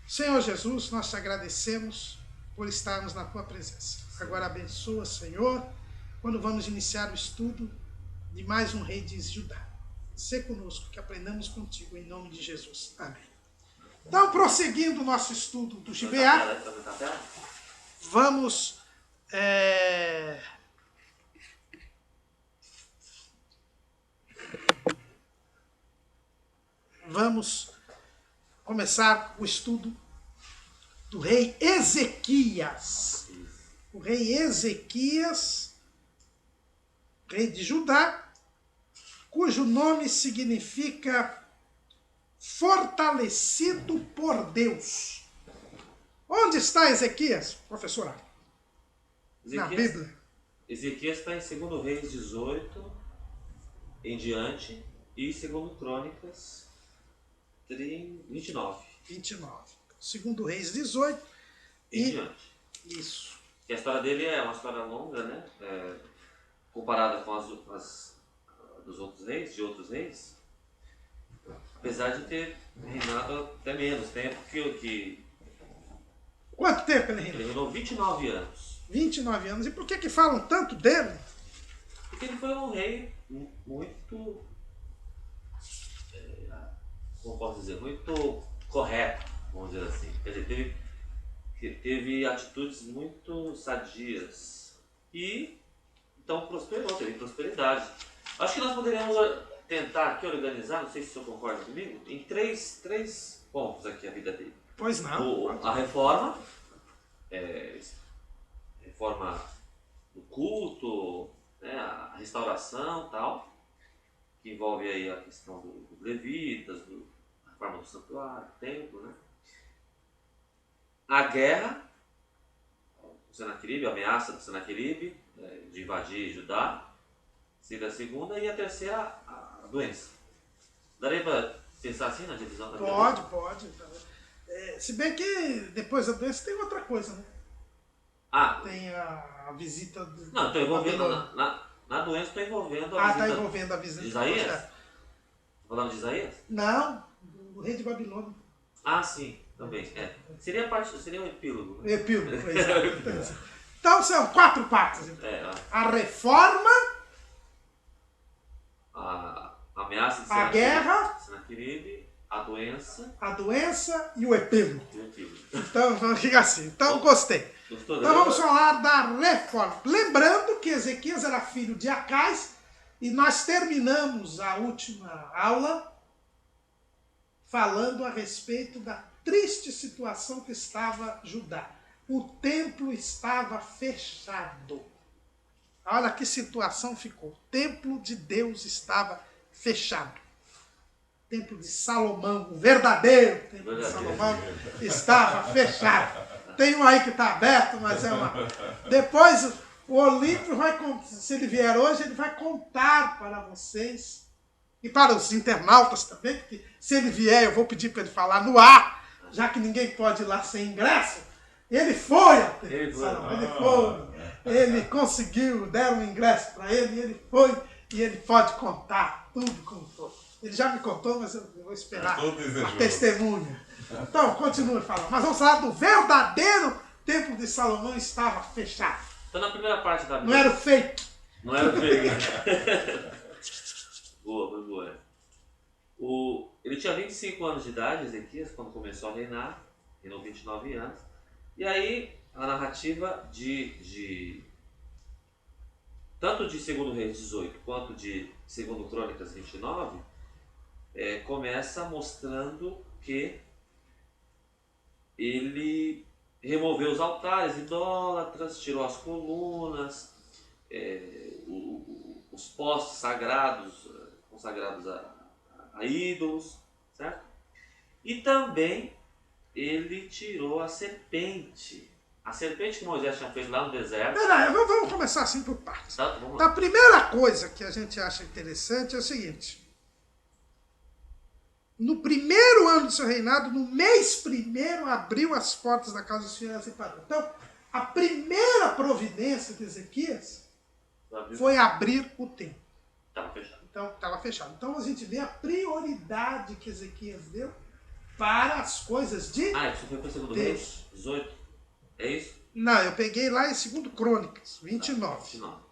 Senhor Jesus, nós te agradecemos por estarmos na tua presença. Agora abençoa, Senhor, quando vamos iniciar o estudo de mais um rei de Judá. Sê conosco, que aprendamos contigo, em nome de Jesus. Amém. Então, prosseguindo o nosso estudo do Gibeá, vamos começar o estudo do rei Ezequias. O rei Ezequias, rei de Judá, cujo nome significa fortalecido por Deus. Onde está Ezequias, professora? Na Bíblia. Ezequias está em 2 Reis 18 em diante e 2 Crônicas 29. 29. 2 Reis 18 em diante. Isso. E a história dele é uma história longa, né? Comparada com as dos outros reis, de outros reis, apesar de ter reinado até menos tempo que Quanto tempo ele reinou? Ele reinou 29 anos. 29 anos. E por que falam tanto dele? Porque ele foi um rei muito, como posso dizer, muito correto, vamos dizer assim. Quer dizer, teve atitudes muito sadias e então prosperou, teve prosperidade. Acho que nós poderíamos tentar aqui organizar, não sei se o senhor concorda comigo, em três pontos aqui a vida dele. Pois não. A reforma, reforma do culto, né, a restauração e tal, que envolve aí a questão dos levitas, a reforma do santuário, do templo, né? A guerra, o Senaqueribe, a ameaça do Senaqueribe de invadir Judá, seria a segunda, e a terceira, a doença. Daria para pensar assim na divisão da vida? Pode. Se bem que depois da doença tem outra coisa, né? Tem a visita do... Não, estou envolvendo na doença, estou envolvendo a visita... está envolvendo a visita de Isaías? Estou falando de Isaías? Não, o rei de Babilônia. Sim, também. Seria um epílogo. Né? Epílogo, exato. Então são 4 partes. Então. A reforma, a ameaça de a guerra, a doença e o epílogo. Então fica assim. Então gostei. Gostou? Então vamos falar da reforma. Lembrando que Ezequias era filho de Acais e nós terminamos a última aula falando a respeito da triste situação que estava Judá. O templo estava fechado. Olha que situação ficou. O templo de Deus estava fechado. O templo de Salomão, o verdadeiro templo de Salomão, estava fechado. Tem um aí que está aberto, mas é uma... Depois o Olímpio vai, se ele vier hoje, ele vai contar para vocês e para os internautas também, porque se ele vier eu vou pedir para ele falar no ar, já que ninguém pode ir lá sem ingresso. Ele foi ao templo de Salomão, ele conseguiu, deram um ingresso para ele, e ele foi, e ele pode contar tudo como foi. Ele já me contou, mas eu vou esperar a testemunha. Então, continue falando. Mas vamos falar do verdadeiro templo de Salomão estava fechado. Então, na primeira parte da Bíblia... Não era o fake. Não era o fake. Boa. Ele tinha 25 anos de idade, Ezequias, quando começou a reinar. Reinou 29 anos. E aí, a narrativa tanto de 2 Reis 18 quanto de 2 Crônicas 29 começa mostrando que ele removeu os altares idólatras, tirou as colunas, os postes sagrados, consagrados a ídolos, certo? E também ele tirou a serpente. A serpente que Moisés tinha feito lá no deserto. Vamos começar assim por partes. Tá, vamos lá. Então, a primeira coisa que a gente acha interessante é o seguinte. No primeiro ano do seu reinado, no mês primeiro, abriu as portas da casa do Senhor e separou. Então, a primeira providência de Ezequias foi abrir o templo. Estava fechado. Então, estava fechado. Então, a gente vê a prioridade que Ezequias deu para as coisas de isso foi para o segundo Reis? 18? É isso? Não, eu peguei lá em 2 Crônicas, 29. 29.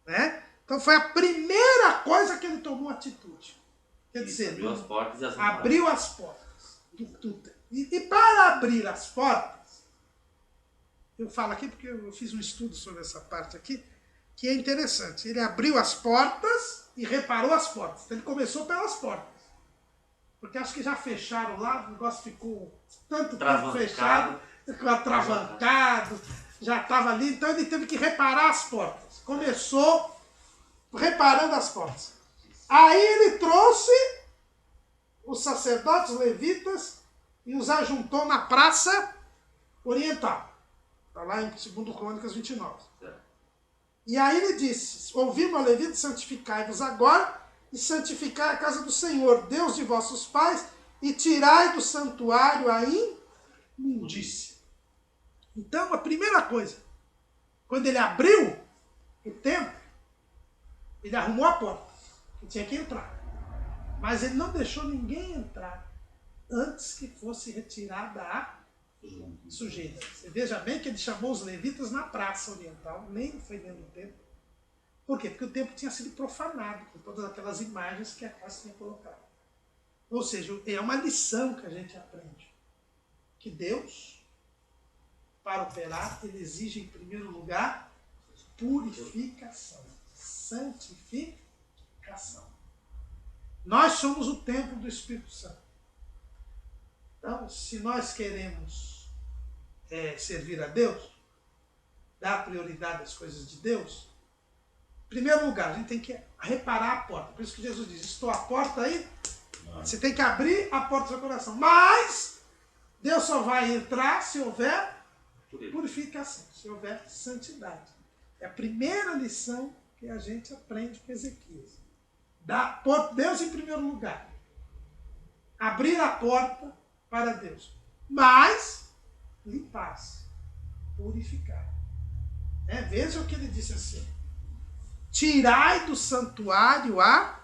Né? Então foi a primeira coisa que ele tomou atitude. Quer dizer, abriu as portas e as abriu as portas. E para abrir as portas, eu falo aqui porque eu fiz um estudo sobre essa parte aqui, que é interessante. Ele abriu as portas e reparou as portas. Então ele começou pelas portas. Porque acho que já fecharam lá, o negócio ficou tanto tempo fechado, ficou atravancado, já estava ali, então ele teve que reparar as portas. Começou reparando as portas. Aí ele trouxe os sacerdotes levitas e os ajuntou na praça oriental. Está lá em 2 Crônicas 29. E aí ele disse: ouvimos a levita, santificai-vos agora e santificai a casa do Senhor, Deus de vossos pais, e tirai do santuário a imundícia. Então, a primeira coisa, quando ele abriu o templo, ele arrumou a porta, que tinha que entrar. Mas ele não deixou ninguém entrar antes que fosse retirada a sujeira. Você veja bem que ele chamou os levitas na praça oriental, nem foi dentro do templo. Por quê? Porque o templo tinha sido profanado com todas aquelas imagens que a casa tinha colocado. Ou seja, é uma lição que a gente aprende. Que Deus, para operar, ele exige em primeiro lugar purificação, santificação. Nós somos o templo do Espírito Santo. Então, se nós queremos servir a Deus, dar prioridade às coisas de Deus, em primeiro lugar, a gente tem que reparar a porta. Por isso que Jesus diz: estou à porta aí. Você tem que abrir a porta do seu coração. Mas Deus só vai entrar se houver purificação, se houver santidade. É a primeira lição que a gente aprende com Ezequias. Pôr Deus em primeiro lugar. Abrir a porta para Deus. Mas limpar-se, purificar. Veja o que ele disse assim: tirai do santuário a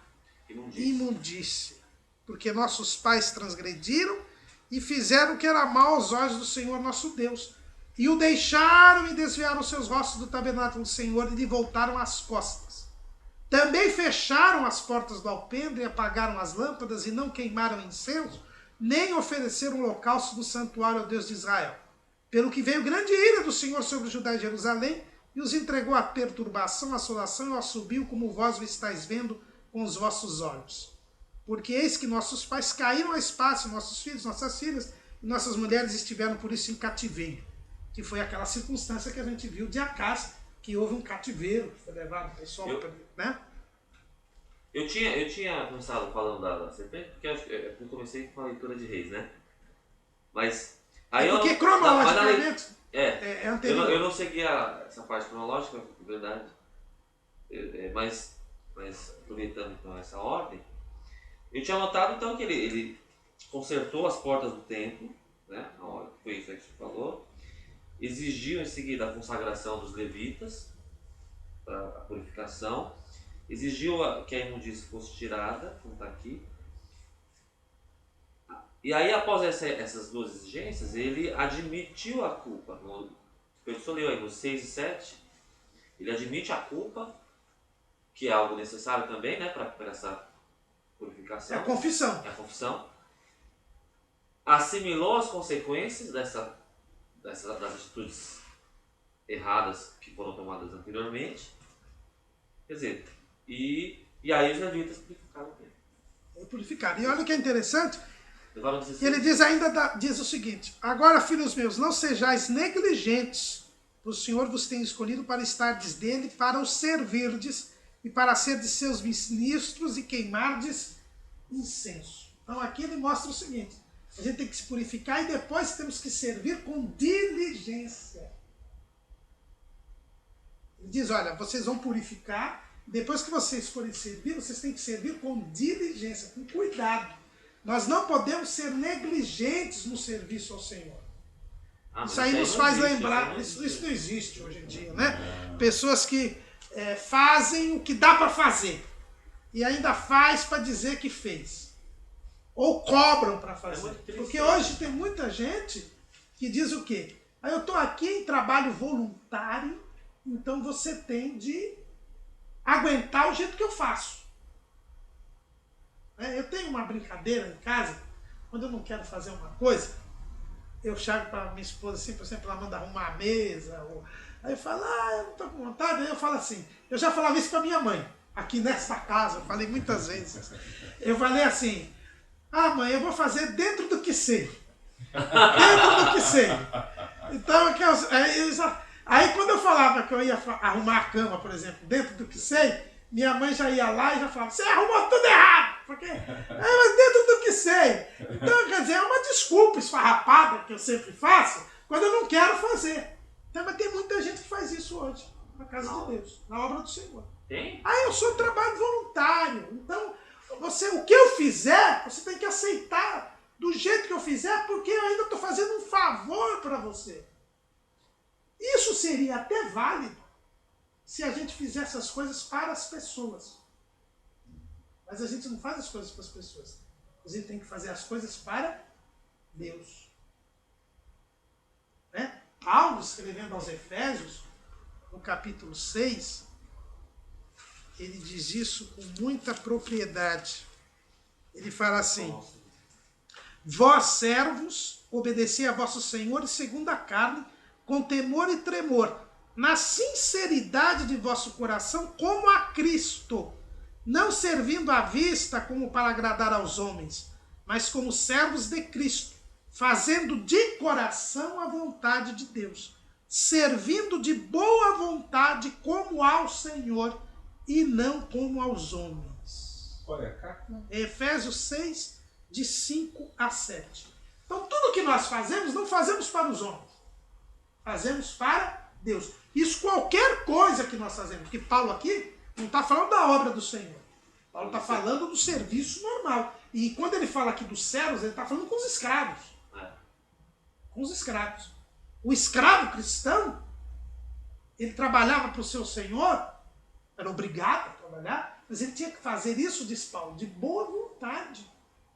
imundícia, porque nossos pais transgrediram e fizeram o que era mal aos olhos do Senhor nosso Deus, e o deixaram e desviaram seus rostos do tabernáculo do Senhor e lhe voltaram as costas. Também fecharam as portas do alpendre e apagaram as lâmpadas e não queimaram incenso, nem ofereceram holocausto no santuário ao Deus de Israel. Pelo que veio grande ira do Senhor sobre Judá e Jerusalém, e os entregou à perturbação, à assolação e ao assobio, como vós o estáis vendo com os vossos olhos. Porque eis que nossos pais caíram a espada, nossos filhos, nossas filhas, e nossas mulheres estiveram por isso em cativeiro. Que foi aquela circunstância que a gente viu de Acás, que houve um cativeiro, que foi levado o pessoal né? Eu tinha começado falando da serpente, porque eu comecei com a leitura de Reis, né? Mas aí porque cronologicamente é anterior. Eu não segui essa parte cronológica, na verdade. Mas aproveitando então essa ordem, eu tinha notado então que ele consertou as portas do templo, né? Na hora, foi isso aí que você falou. Exigiu em seguida a consagração dos levitas para a purificação. Exigiu que a imundícia fosse tirada, como está aqui. E aí, após essas duas exigências, ele admitiu a culpa. O professor leu aí nos 6 e 7, ele admite a culpa, que é algo necessário também, né, para essa purificação. É a confissão. É a confissão. Assimilou as consequências das atitudes erradas que foram tomadas anteriormente. Quer dizer, e aí os levitas purificaram o templo. Purificaram. E olha o que é interessante. Ele diz o seguinte: agora, filhos meus, não sejais negligentes, o Senhor vos tem escolhido para estardes dele, para o servirdes e para serdes seus ministros e queimardes incenso. Então aqui ele mostra o seguinte: a gente tem que se purificar e depois temos que servir com diligência. Ele diz: olha, vocês vão purificar, depois que vocês forem servir, vocês têm que servir com diligência, com cuidado. Nós não podemos ser negligentes no serviço ao Senhor. Isso aí nos faz lembrar, isso não existe hoje em dia, né? Pessoas que fazem o que dá para fazer e ainda faz para dizer que fez. Ou cobram para É fazer. muito triste. Porque hoje tem muita gente que diz o quê? Aí eu estou aqui em trabalho voluntário, então você tem de aguentar o jeito que eu faço. Eu tenho uma brincadeira em casa, quando eu não quero fazer uma coisa, eu chego para minha esposa assim, por exemplo, ela manda arrumar a mesa, aí eu falo, eu não estou com vontade, aí eu falo assim, eu já falava isso para minha mãe, aqui nessa casa, eu falei muitas vezes. Eu falei assim, mãe, eu vou fazer dentro do que sei. Dentro do que sei. Então, aí quando eu falava que eu ia arrumar a cama, por exemplo, dentro do que sei, minha mãe já ia lá e já falava, você arrumou tudo errado. Porque, mas dentro do que sei. Então, quer dizer, é uma desculpa esfarrapada que eu sempre faço quando eu não quero fazer. Então, mas tem muita gente que faz isso hoje, na casa de Deus, na obra do Senhor. Tem? Eu sou trabalho voluntário. Então, o que eu fizer, você tem que aceitar do jeito que eu fizer, porque eu ainda estou fazendo um favor para você. Isso seria até válido se a gente fizesse as coisas para as pessoas. Mas a gente não faz as coisas para as pessoas. A gente tem que fazer as coisas para Deus. Né? Paulo, escrevendo aos Efésios, no capítulo 6, ele diz isso com muita propriedade. Ele fala assim, vós servos, obedecei a vossos senhores segundo a carne, com temor e tremor, na sinceridade de vosso coração, como a Cristo, não servindo à vista como para agradar aos homens, mas como servos de Cristo, fazendo de coração a vontade de Deus, servindo de boa vontade como ao Senhor e não como aos homens. Olha, carta. Efésios 6, de 5 a 7. Então tudo que nós fazemos, não fazemos para os homens. Fazemos para Deus. Isso qualquer coisa que nós fazemos. Porque Paulo aqui não está falando da obra do Senhor. Paulo está falando do serviço normal. E quando ele fala aqui dos servos, ele está falando com os escravos. Com os escravos. O escravo cristão, ele trabalhava para o seu senhor, era obrigado a trabalhar, mas ele tinha que fazer isso, diz Paulo, de boa vontade.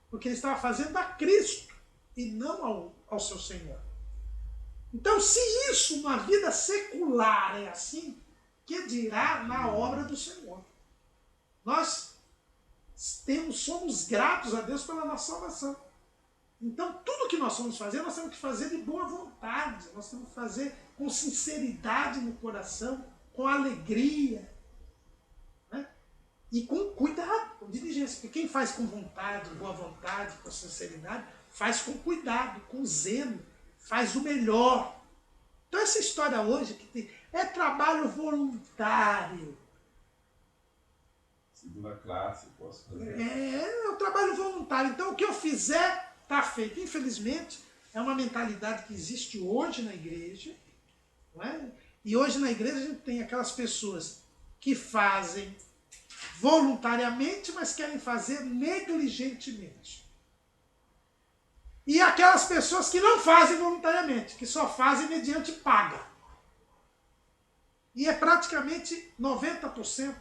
Porque ele estava fazendo a Cristo e não ao seu senhor. Então, se isso na vida secular é assim, que dirá na obra do Senhor? Nós somos gratos a Deus pela nossa salvação. Então, tudo que nós vamos fazer, nós temos que fazer de boa vontade. Nós temos que fazer com sinceridade no coração, com alegria. Né? E com cuidado, com diligência. Porque quem faz com vontade, boa vontade, com sinceridade, faz com cuidado, com zelo. Faz o melhor. Então essa história hoje que é trabalho voluntário. Segunda classe, posso fazer. É o trabalho voluntário. Então o que eu fizer está feito. Infelizmente, é uma mentalidade que existe hoje na igreja. Não é? E hoje na igreja a gente tem aquelas pessoas que fazem voluntariamente, mas querem fazer negligentemente. E aquelas pessoas que não fazem voluntariamente, que só fazem mediante paga. E é praticamente 90%,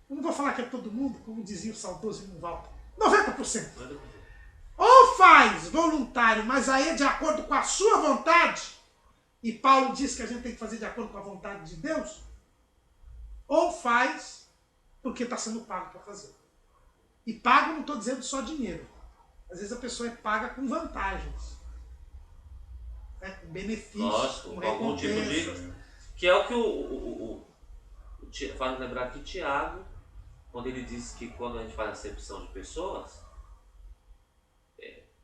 eu não vou falar que é todo mundo, como dizia o saudoso irmão Walter, 90%. Ou faz voluntário, mas aí é de acordo com a sua vontade, e Paulo diz que a gente tem que fazer de acordo com a vontade de Deus, ou faz porque está sendo pago para fazer. E pago não estou dizendo só dinheiro. Às vezes a pessoa é paga com vantagens, né? Com benefícios, lógico, com com algum tipo recompensa. que é o que faz lembrar que Tiago, quando ele diz que quando a gente faz acepção de pessoas,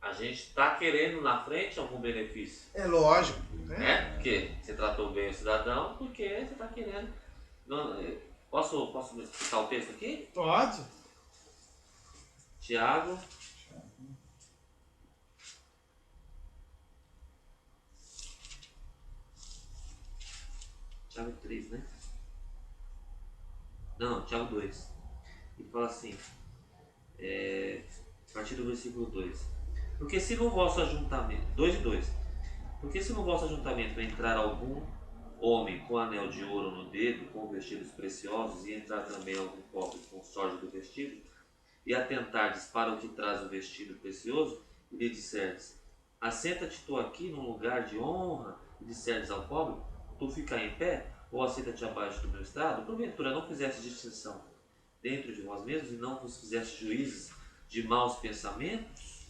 a gente está querendo na frente algum benefício. É lógico, né? Porque você tratou bem o cidadão, porque você está querendo. Posso citar o texto aqui? Pode. Tiago. Tiago 3, né? Não, Tiago 2. Ele fala assim, a partir do versículo 2. Porque se no vosso ajuntamento, 2 e 2. Porque se no vosso ajuntamento entrar algum homem com anel de ouro no dedo, com vestidos preciosos, e entrar também algum pobre com sorte do vestido, e atentardes para o que traz o vestido precioso, e lhe disserdes, assenta-te tu aqui num lugar de honra, e disserdes ao pobre, tu fica em pé, ou assenta-te abaixo do meu estrado, porventura não fizeste distinção dentro de vós mesmos, e não vos fizeste juízes de maus pensamentos?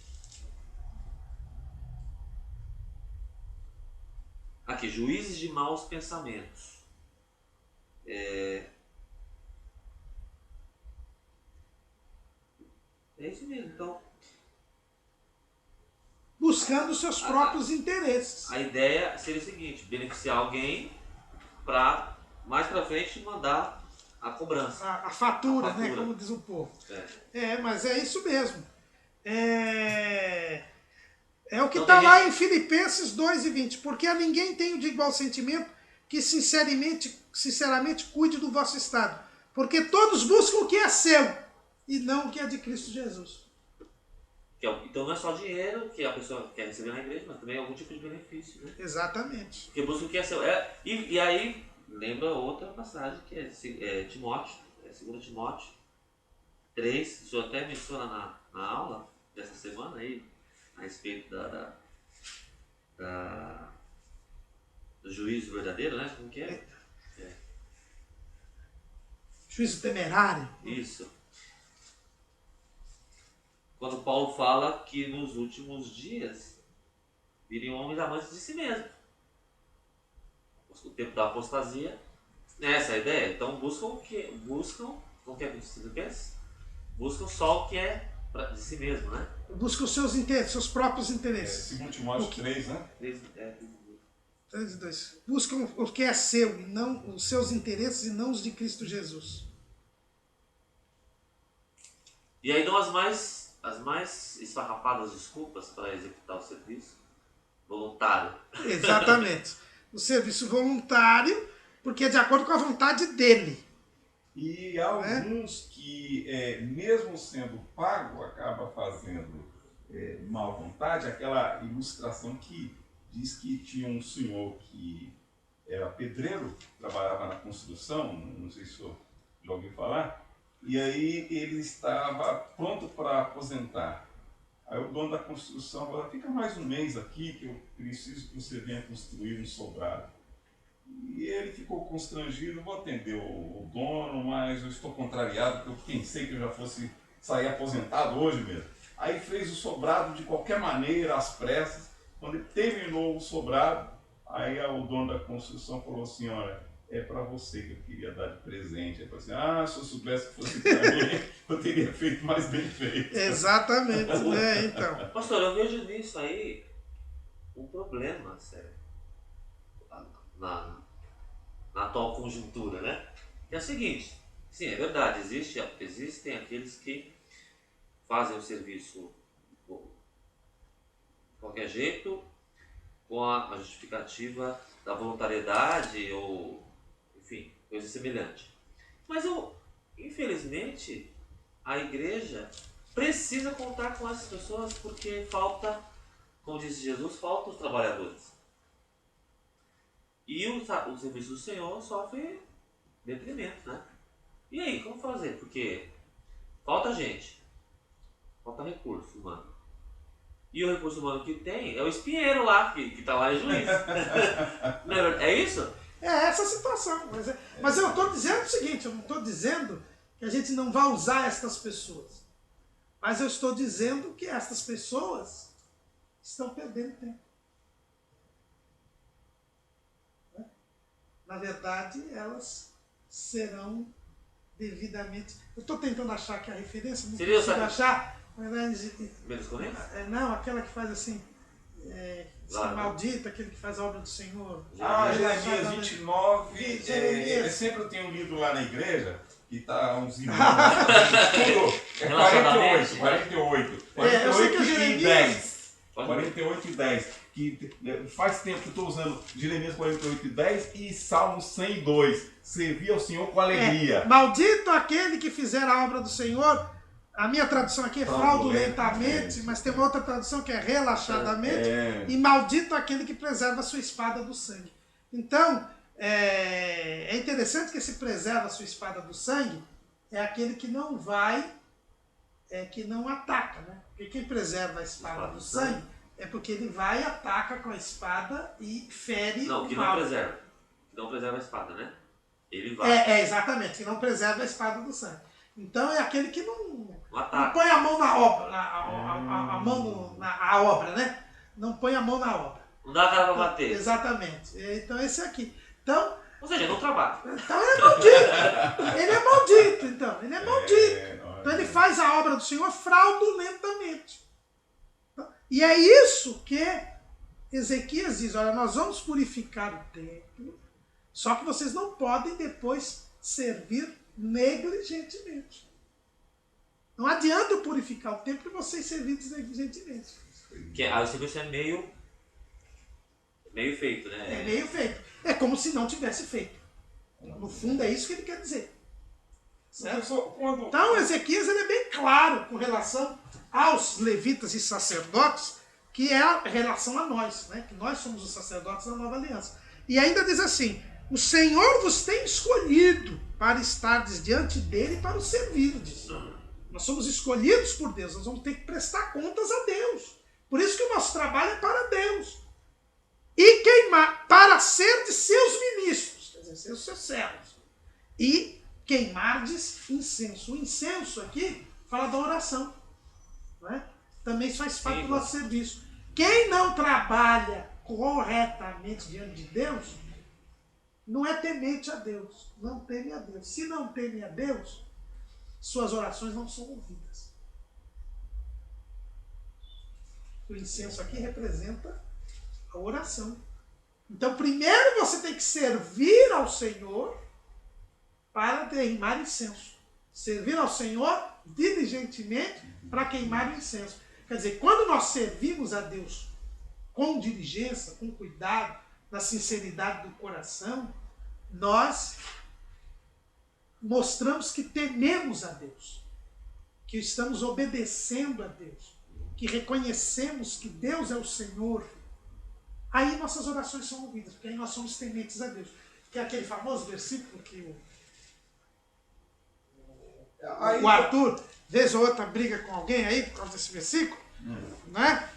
Aqui, juízes de maus pensamentos. É isso mesmo, então. Buscando os seus próprios interesses. A ideia seria o seguinte, beneficiar alguém para mais para frente mandar a cobrança. A fatura, né? Como diz o povo. Mas é isso mesmo. É o que está lá em Filipenses 2:20. Porque a ninguém tenho de igual sentimento que sinceramente cuide do vosso estado. Porque todos buscam o que é seu e não o que é de Cristo Jesus. Então não é só dinheiro que a pessoa quer receber na igreja, mas também algum tipo de benefício, né? Exatamente. Porque busca o que é seu. E aí, lembra outra passagem que é Timóteo, 2 Timóteo 3, o senhor até menciona na aula dessa semana aí, a respeito do juízo verdadeiro, né? Como que é? Juízo temerário. Isso. Quando Paulo fala que nos últimos dias viriam homens amantes de si mesmo. O tempo da apostasia, essa é a ideia. Então buscam o que? Buscam só o que é de si mesmo, né? Buscam os seus interesses, seus próprios interesses. 2 Timóteo 3, né? 3:2. Buscam o que é seu, e não os seus interesses e não os de Cristo Jesus. E aí dão as mais esfarrapadas desculpas para executar o serviço voluntário. Exatamente. O serviço voluntário, porque é de acordo com a vontade dele. E alguns que, mesmo sendo pago, acaba fazendo má vontade. Aquela ilustração que diz que tinha um senhor que era pedreiro, trabalhava na construção, não sei se o senhor já ouviu falar, e aí ele estava pronto para aposentar. Aí o dono da construção falou, fica mais um mês aqui que eu preciso que você venha construir um sobrado. E ele ficou constrangido, vou atender o dono, mas eu estou contrariado, porque eu pensei que eu já fosse sair aposentado hoje mesmo. Aí fez o sobrado de qualquer maneira, às pressas. Quando ele terminou o sobrado, aí o dono da construção falou assim, olha, é para você que eu queria dar de presente. Ele falou assim, se eu soubesse que fosse para mim, eu teria feito mais bem feito. Exatamente, né? Então. Pastor, eu vejo nisso aí um problema, sério, na atual conjuntura, né? É o seguinte, sim, é verdade, existem aqueles que fazem o serviço de qualquer jeito, com a justificativa da voluntariedade ou, enfim, coisa semelhante. Mas infelizmente, a igreja precisa contar com essas pessoas porque falta, como disse Jesus, faltam os trabalhadores. E o serviço do Senhor sofre detrimento, né? E aí, como fazer? Porque falta gente, falta recurso humano. E o recurso humano que tem é o espinheiro lá, que está lá em juiz. É isso? É essa a situação. Mas eu estou dizendo o seguinte, eu não estou dizendo que a gente não vai usar estas pessoas. Mas eu estou dizendo que estas pessoas estão perdendo tempo. Na verdade, elas serão devidamente... Eu estou tentando achar aqui a referência, não consigo achar. Menos Coríntios? Não, aquela que faz assim... maldito, aquele que faz a obra do Senhor. Jeremias 29. Eu sempre tenho lido lá na igreja, que está uns irmãos. É 48 e 10. 48 e 10. Que faz tempo que eu estou usando Jeremias 48 e 10 e Salmo 102. Servir ao Senhor com alegria. Maldito aquele que fizer a obra do Senhor. A minha tradução aqui é fraudulentamente, mas tem uma outra tradução que é relaxadamente. E maldito aquele que preserva a sua espada do sangue. Então, é interessante que esse preserva a sua espada do sangue é aquele que não vai é que não ataca, né? Porque quem preserva a espada do sangue é porque ele vai, ataca com a espada e fere Não, que o mal. não preserva. Que não preserva a espada, né? Ele vai. Exatamente, que não preserva a espada do sangue. Então é aquele que não ataca. põe a mão na obra, a mão na obra, né? Não põe a mão na obra. Não dá a cara pra Então, bater. exatamente. Então esse aqui. Então, ou seja, não trabalha. Então ele é maldito. Ele é maldito, então. Ele é maldito. Então ele faz a obra do Senhor fraudulentamente. E é isso que Ezequias diz, olha, nós vamos purificar o templo, só que vocês não podem depois servir negligentemente. Não adianta eu purificar o templo e vocês servirem negligentemente. O serviço é meio feito, né? É meio feito. É como se não tivesse feito. No fundo é isso que ele quer dizer. Certo? Então Ezequias ele é bem claro com relação aos levitas e sacerdotes, que é a relação a nós, né? Que nós somos os sacerdotes da nova aliança. E ainda diz assim, o Senhor vos tem escolhido para estardes diante dele e para o servirdes. Nós somos escolhidos por Deus, nós vamos ter que prestar contas a Deus. Por isso que o nosso trabalho é para Deus. E queimar, para ser de seus ministros, quer dizer, ser os seus servos. E queimardes incenso. O incenso aqui fala da oração. Não é? Também isso faz parte do nosso serviço. Quem não trabalha corretamente diante de Deus, não é temente a Deus. Não teme a Deus. Se não teme a Deus, suas orações não são ouvidas. O incenso aqui representa a oração. Então, primeiro você tem que servir ao Senhor para queimar incenso. Servir ao Senhor diligentemente para queimar o incenso. Quer dizer, quando nós servimos a Deus com diligência, com cuidado, na sinceridade do coração, nós mostramos que tememos a Deus, que estamos obedecendo a Deus, que reconhecemos que Deus é o Senhor. Aí nossas orações são ouvidas, porque aí nós somos tementes a Deus. Que é aquele famoso versículo que o Arthur, vez ou outra, briga com alguém aí por causa desse versículo, né?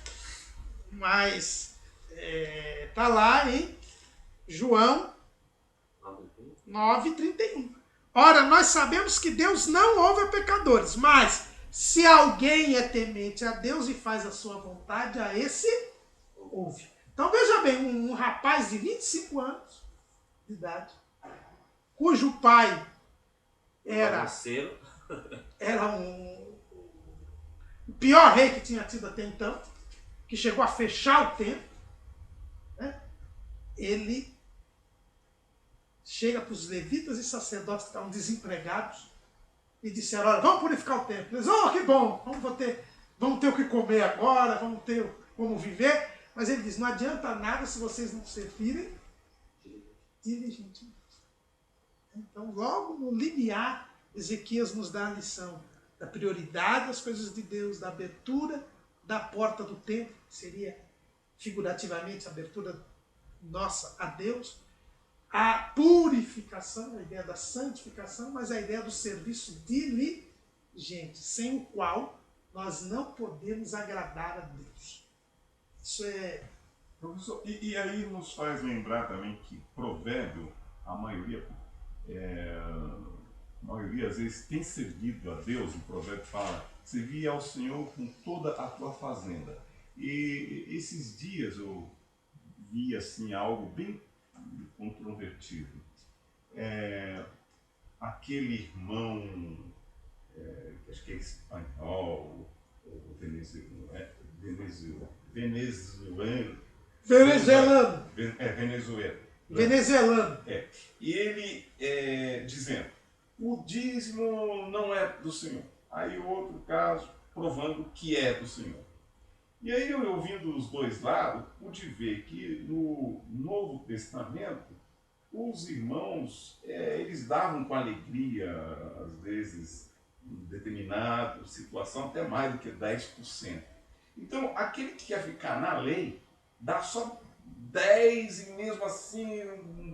Mas está lá em João 9:31. Ora, nós sabemos que Deus não ouve a pecadores, mas se alguém é temente a Deus e faz a sua vontade, a esse ouve. Então veja bem, um rapaz de 25 anos de idade, cujo pai era o pior rei que tinha tido até então, que chegou a fechar o templo, né? Ele chega para os levitas e sacerdotes que estavam desempregados e disseram, olha, vamos purificar o templo. Eles, que bom, vamos ter o que comer agora, vamos ter como viver. Mas ele diz, não adianta nada se vocês não servirem diligentemente. Então, logo no limiar, Ezequias nos dá a lição da prioridade das coisas de Deus, da abertura da porta do templo, que seria figurativamente a abertura nossa a Deus, a purificação, a ideia da santificação, mas a ideia do serviço diligente, sem o qual nós não podemos agradar a Deus. Isso é... Professor, e aí nos faz lembrar também que provérbio, a maioria às vezes tem servido a Deus, o provérbio fala, servir ao Senhor com toda a tua fazenda. E esses dias eu vi assim algo bem controvertido. Aquele irmão, acho que é espanhol, ou venezuelano. E ele dizendo, o dízimo não é do Senhor. Aí outro caso, provando que é do Senhor. E aí eu ouvindo os dois lados, pude ver que no Novo Testamento, os irmãos, eles davam com alegria, às vezes, em determinada situação, até mais do que 10%. Então, aquele que quer ficar na lei, dá só 10 e mesmo assim,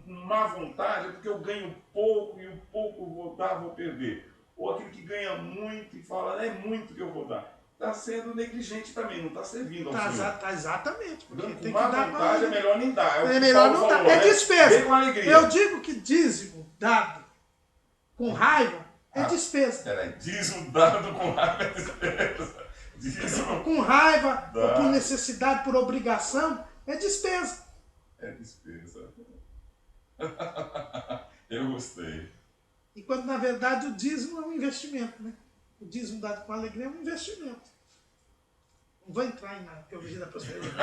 má vontade, porque eu ganho pouco e o pouco vou dar, vou perder. ou aquele que ganha muito e fala, é muito que eu vou dar. Está sendo negligente também, não está servindo ao Senhor. Tá exatamente. Porque Dando tem com que má dar vontade, é melhor nem dar. É melhor não dar. É despesa. Vem com alegria. Eu digo que dízimo dado com raiva é despesa. Peraí, dízimo dado com raiva é despesa. Dízimo Com raiva, ou por necessidade, por obrigação, é despesa. é despesa. Eu gostei. E quando, na verdade, o dízimo é um investimento, né? O dízimo dado com alegria é um investimento. Não vou entrar na teologia da prosperidade,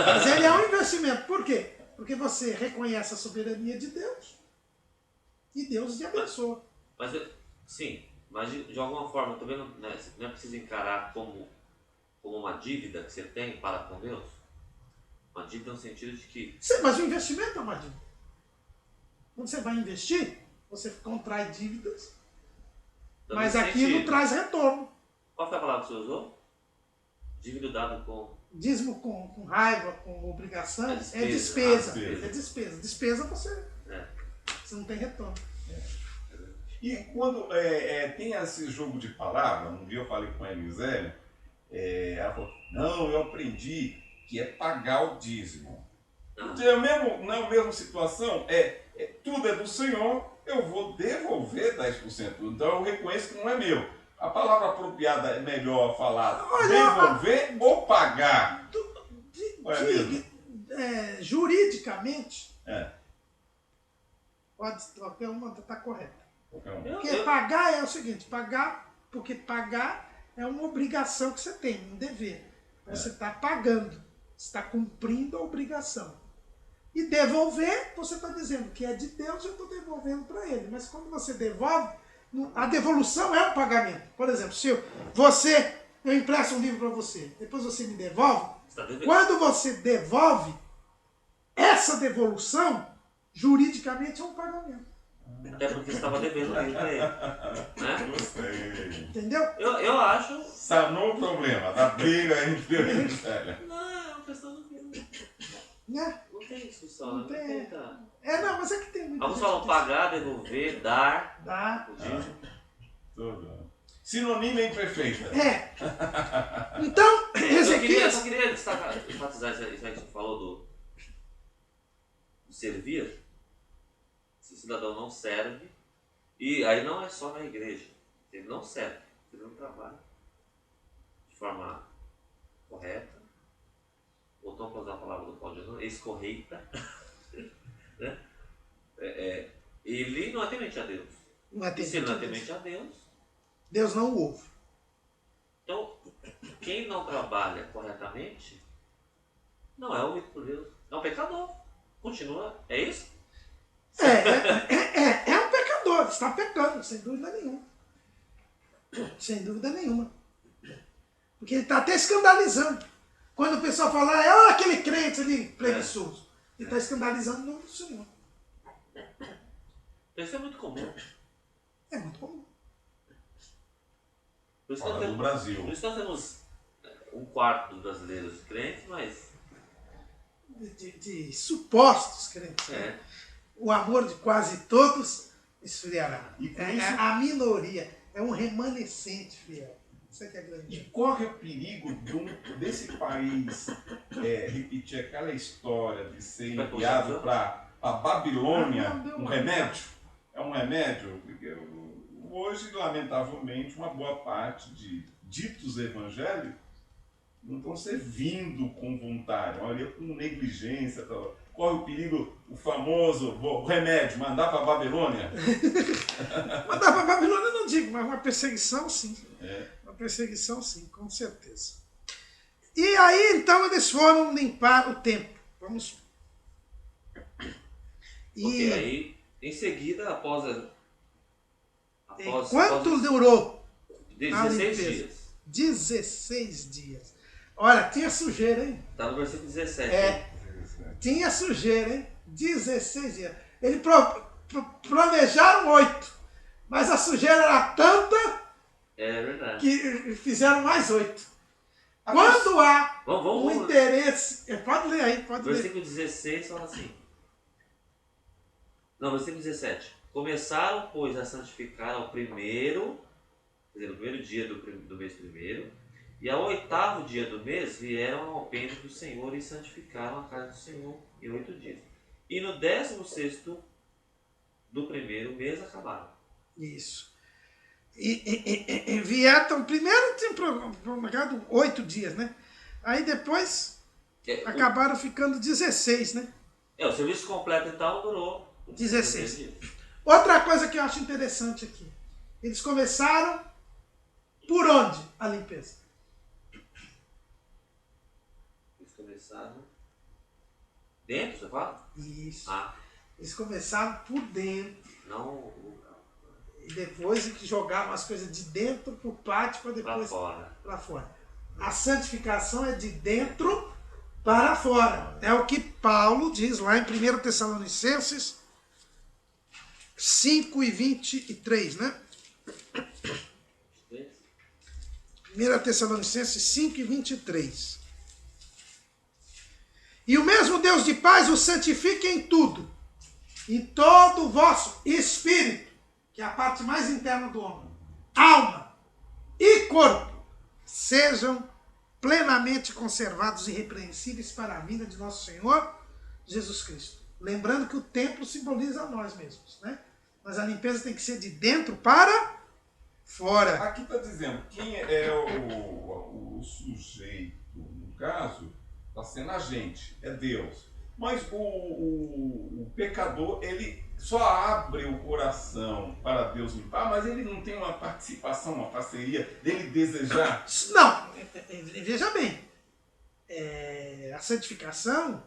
mas ele é um investimento. Por quê? Porque você reconhece a soberania de Deus e Deus te abençoa. Mas, sim, mas de alguma forma também não, né, você não precisa encarar como uma dívida que você tem para com Deus. Uma dívida no sentido de que... Sim, mas o investimento é uma dívida. Quando você vai investir, você contrai dívidas, mas aquilo traz retorno. Qual foi a palavra que você usou? Dívida dado com... Dízimo com raiva, com obrigação, é despesa. É despesa. Despesa você não tem retorno. E quando tem esse jogo de palavra, um dia eu falei com a Elisele, ela falou, não, eu aprendi que é pagar o dízimo. Não é a mesma situação, tudo é do Senhor, eu vou devolver 10%. Então eu reconheço que não é meu. A palavra apropriada é melhor falar devolver ou pagar? Juridicamente, pode qualquer uma está correta. Porque pagar é o seguinte, porque pagar é uma obrigação que você tem, um dever. Você está pagando, está cumprindo a obrigação. E devolver, você está dizendo que é de Deus, eu estou devolvendo para ele. Mas quando você devolve, a devolução é um pagamento. Por exemplo, se eu empresto um livro para você, depois você me devolve, quando você devolve, essa devolução, juridicamente, é um pagamento. Até porque você estava devendo ali para ele. Né? Gostei. Entendeu? Eu acho... Sanou o problema da briga entre eu e a Elisele. Não, é uma questão do que... Né? Não tem discussão, Não tem. Tá. Não, mas é que tem muita Alguns gente falam pagar, devolver, dar. Dá. O dízimo. Tudo. Sinônimo é imperfeita. Então, Eu Ezequias... só queria destacar, enfatizar isso aí que você falou do servir. Se o cidadão não serve, e aí não é só na igreja, ele não serve, ele não trabalha de forma correta, ou então para usar a palavra do Paulo de novo, escorreita, né? Ele não é temente a Deus. E se ele não é temente a Deus, Deus não o ouve. então quem não trabalha corretamente não é ouvido por Deus, é um pecador. Continua, é isso? É um pecador, está pecando, sem dúvida nenhuma. Sem dúvida nenhuma. Porque ele está até escandalizando. Quando o pessoal fala, aquele crente ali, preguiçoso. Ele está escandalizando o nome do Senhor. Isso é muito comum. É muito comum. Por isso Fora do Brasil. Por isso nós temos um quarto dos brasileiros crentes, mas... De supostos crentes. O amor de quase todos esfriará. E com isso... A minoria é um remanescente fiel. Isso é que é grande. E corre o perigo desse país repetir aquela história de ser enviado para a Babilônia, um remédio? É um remédio? Porque hoje, lamentavelmente, uma boa parte de ditos evangélicos não estão servindo com vontade, olha, com negligência. Corre o perigo, o famoso remédio, mandar para a Babilônia. Mandar para a Babilônia eu não digo, mas uma perseguição sim. Uma perseguição sim, com certeza. E aí então eles foram limpar o templo. Vamos. Ok, aí em seguida, Quanto durou? 16 dias. 16 dias. Olha, tinha sujeira, hein? Está no versículo 17. Tinha sujeira, hein? 16 dias. Eles planejaram 8, mas a sujeira era tanta que fizeram mais 8. Quando há um interesse... Pode ler aí, pode ler. Versículo 16 fala assim. Não, versículo 17. Começaram, pois, a santificar ao primeiro quer dizer, no primeiro dia do mês primeiro, e ao 8º dia do mês vieram ao alpendre do Senhor e santificaram a casa do Senhor em 8 dias. E no 16º do primeiro mês acabaram. Isso. E vieram, primeiro tinha prolongado 8 dias, né? Aí depois acabaram ficando 16, né? O serviço completo então durou 16 dias. Outra coisa que eu acho interessante aqui. Eles começaram por onde a limpeza? Eles começaram dentro, você fala? Isso. Ah, Eles começaram por dentro. não E depois que jogavam as coisas de dentro para o pátio para depois para fora. A santificação é de dentro para fora. É o que Paulo diz lá em 1 Tessalonicenses 5:23, né? 1 Tessalonicenses 5:23. E o mesmo Deus de paz o santifique em tudo, e todo o vosso espírito, que é a parte mais interna do homem, alma e corpo, sejam plenamente conservados e irrepreensíveis para a vinda de nosso Senhor Jesus Cristo. Lembrando que o templo simboliza nós mesmos, né? Mas a limpeza tem que ser de dentro para fora. Aqui está dizendo quem é o sujeito, no caso, está sendo a gente, é Deus. Mas o pecador, ele só abre o coração para Deus limpar, mas ele não tem uma participação, uma parceria dele desejar. Não, veja bem, a santificação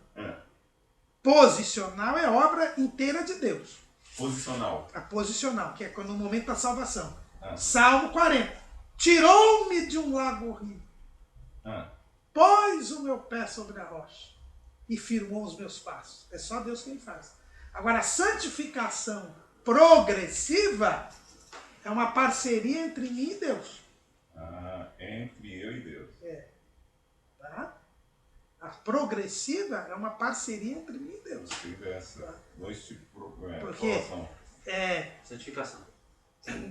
posicional é obra inteira de Deus. Posicional. A posicional, que é no momento da salvação. Salmo 40. Tirou-me de um lago horrível, pôs o meu pé sobre a rocha e firmou os meus passos. É só Deus quem faz. Agora, a santificação progressiva é uma parceria entre mim e Deus. Entre eu e Deus. Tá? A progressiva é uma parceria entre mim e Deus. Dois tipos de porque santificação.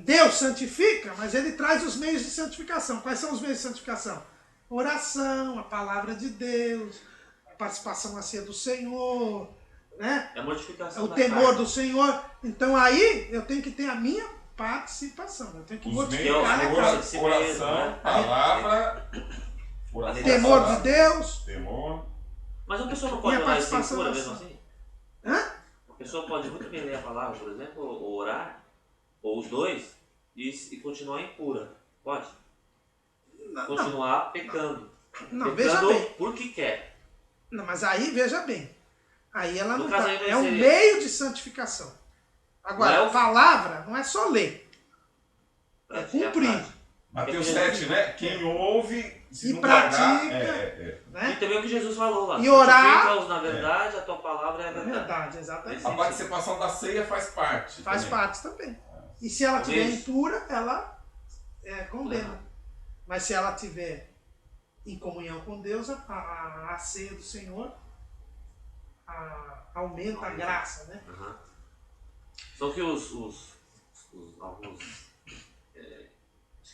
Deus santifica, mas ele traz os meios de santificação. Quais são os meios de santificação? Oração, a palavra de Deus, a participação na ceia do Senhor, né? É a mortificação. O temor do Senhor. Então aí eu tenho que ter a minha participação. Eu tenho que mortificar a casa. Oração, palavra, temor de Deus. Temor. Mas uma pessoa não pode orar sem cura mesmo assim? Uma pessoa pode muito bem ler a palavra, por exemplo, ou orar, ou os dois, e continuar impura. Pode? Continuar pecando. Não, pecando veja bem. Porque quer. Não, mas aí veja bem. Aí ela não tá. É um meio de santificação. Agora, a palavra não é só ler. É cumprir. Mateus 7, né? Quem ouve se e não pratica. Né? E também o que Jesus falou lá. E orar. Santifica-os na verdade, a tua palavra é a verdade. Verdade, exatamente. A participação da ceia faz parte. Faz parte também. E se ela estiver impura, ela condena. Mas se ela estiver em comunhão com Deus, a ceia do Senhor aumenta a graça, né? Só que alguns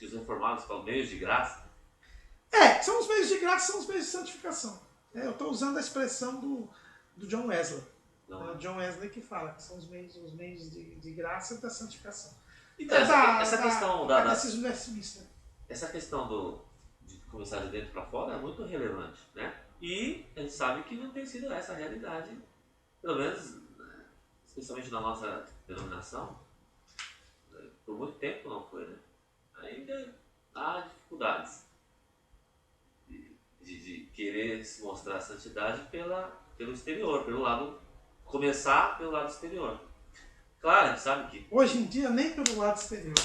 os reformados falam meios de graça. São os meios de graça, são os meios de santificação. Eu estou usando a expressão do John Wesley. É o John Wesley que fala que são os meios de graça e da santificação. Então, essa questão essa questão de começar de dentro para fora é muito relevante, né? E a gente sabe que não tem sido essa a realidade, pelo menos, especialmente na nossa denominação, por muito tempo não foi, né? Ainda há dificuldades de querer se mostrar a santidade pelo exterior, começar pelo lado exterior. Claro, a gente sabe que... Hoje em dia, nem pelo lado exterior.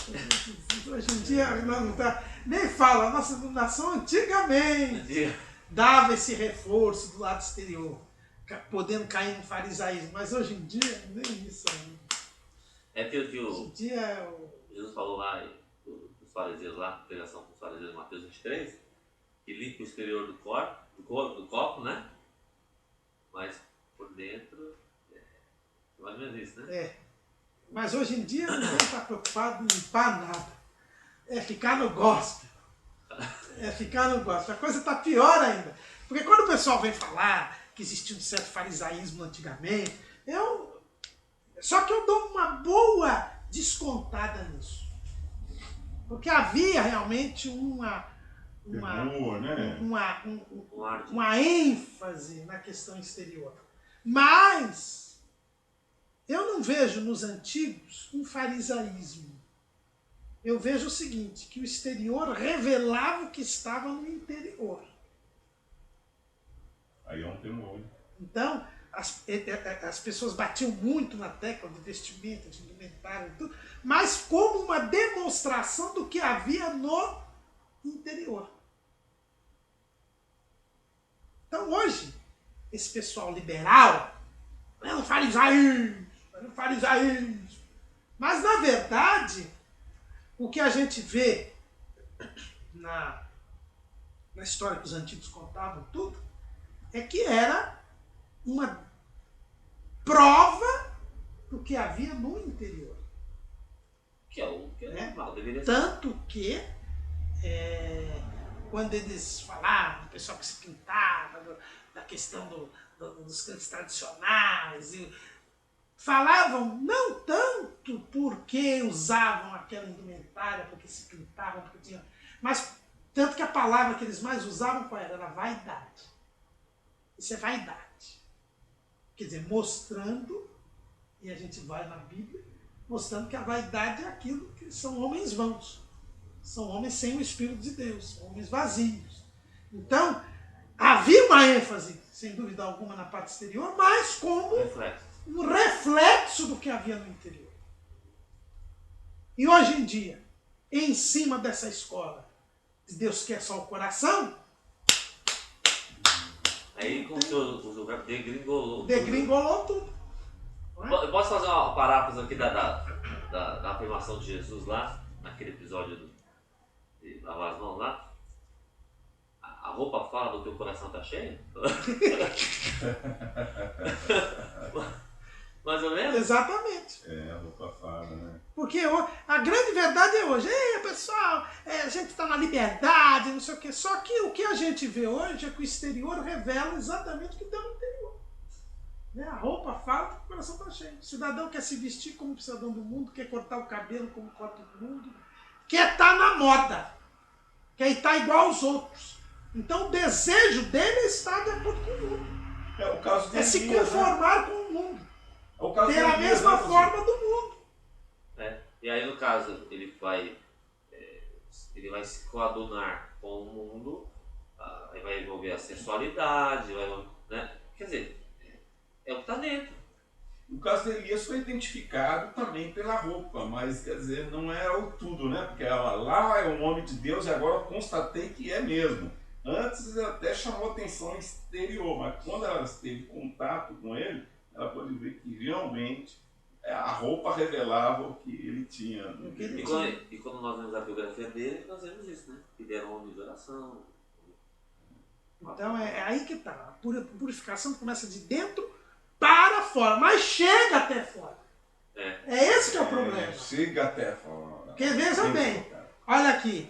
Hoje em dia, não tá, nem fala. A nossa denominação antigamente dava esse reforço do lado exterior, podendo cair no farisaísmo. Mas hoje em dia, nem isso. Hoje em dia... Jesus falou lá, dos fariseus lá, pregação com os fariseus em Mateus 23, que limpa o exterior do copo, né? Mas por dentro, mais ou menos isso, né? Mas hoje em dia ninguém está preocupado em limpar nada. É ficar no gospel. É ficar no gospel. A coisa está pior ainda. Porque quando o pessoal vem falar que existia um certo farisaísmo antigamente, só que eu dou uma boa descontada nisso. Porque havia realmente Temor, né? uma ênfase na questão exterior. Mas eu não vejo nos antigos um farisaísmo. Eu vejo o seguinte, que o exterior revelava o que estava no interior. Aí é um temor. Então, as pessoas batiam muito na tecla de vestimenta, de indumentário e tudo, mas como uma demonstração do que havia no interior. Então hoje, esse pessoal liberal, é um farisaísmo, mas na verdade, o que a gente vê na história que os antigos contavam tudo, é que era uma prova do que havia no interior. Que é o que é normal, deveria ser. Tanto que, quando eles falavam, do pessoal que se pintava, da questão dos cantos tradicionais, falavam não tanto porque usavam aquela indumentária, porque se pintavam, porque tinham, mas tanto que a palavra que eles mais usavam qual era? Era vaidade. Isso é vaidade. Quer dizer, mostrando, e a gente vai na Bíblia, mostrando que a vaidade é aquilo que são homens vãos. São homens sem o Espírito de Deus, homens vazios. Então, havia uma ênfase, sem dúvida alguma, na parte exterior, mas como um reflexo do que havia no interior. E hoje em dia, em cima dessa escola, Deus quer só o coração. Aí, como o verbo degringolou. Degringolou tudo. Eu posso fazer uma paráfrase aqui da afirmação de Jesus lá, naquele episódio de lavar as mãos lá? A roupa fala do que o coração está cheio? Mais ou menos? Exatamente. A roupa fala, né? Porque a grande verdade é hoje. Ei, pessoal, a gente está na liberdade, não sei o quê. Só que o que a gente vê hoje é que o exterior revela exatamente o que está no interior. A roupa fala que o coração está cheio. O cidadão quer se vestir como cidadão do mundo, quer cortar o cabelo como corta o mundo, quer estar na moda, quer estar igual aos outros. Então o desejo dele é estar de acordo com o mundo. O caso de é se conformar com o mundo. O caso ter a mesma forma do mundo. E aí, no caso, ele vai se coadunar com o mundo, aí vai envolver a sensualidade, né? Quer dizer, é o que está dentro. O caso de Elias foi identificado também pela roupa, mas quer dizer, não é o tudo, né? Porque lá é um homem de Deus e agora eu constatei que é mesmo. Antes até chamou atenção exterior, mas quando ela teve contato com ele, ela pôde ver que realmente a roupa revelava o que ele tinha. E quando nós vemos a biografia dele, nós vemos isso, né? Que ele era um homem de oração. Então é aí que está. A purificação começa de dentro para fora, mas chega até fora. É esse que é o problema. Chega até fora. Porque veja bem, olha aqui.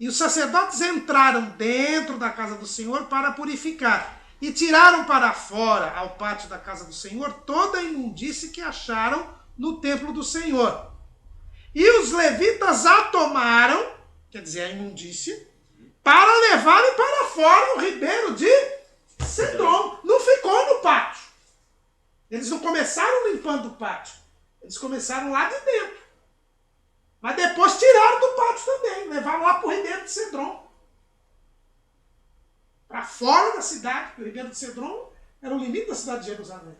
E os sacerdotes entraram dentro da casa do Senhor para purificar. E tiraram para fora, ao pátio da casa do Senhor, toda a imundície que acharam no templo do Senhor. E os levitas a tomaram, quer dizer, a imundície, para levarem para fora o ribeiro de Cedron. Não ficou no pátio. Eles não começaram limpando o pátio. Eles começaram lá de dentro. Mas depois tiraram do pátio também. Levaram lá para o ribeiro de Cedron. Para fora da cidade, porque o ribeiro de Cedron era o limite da cidade de Jerusalém.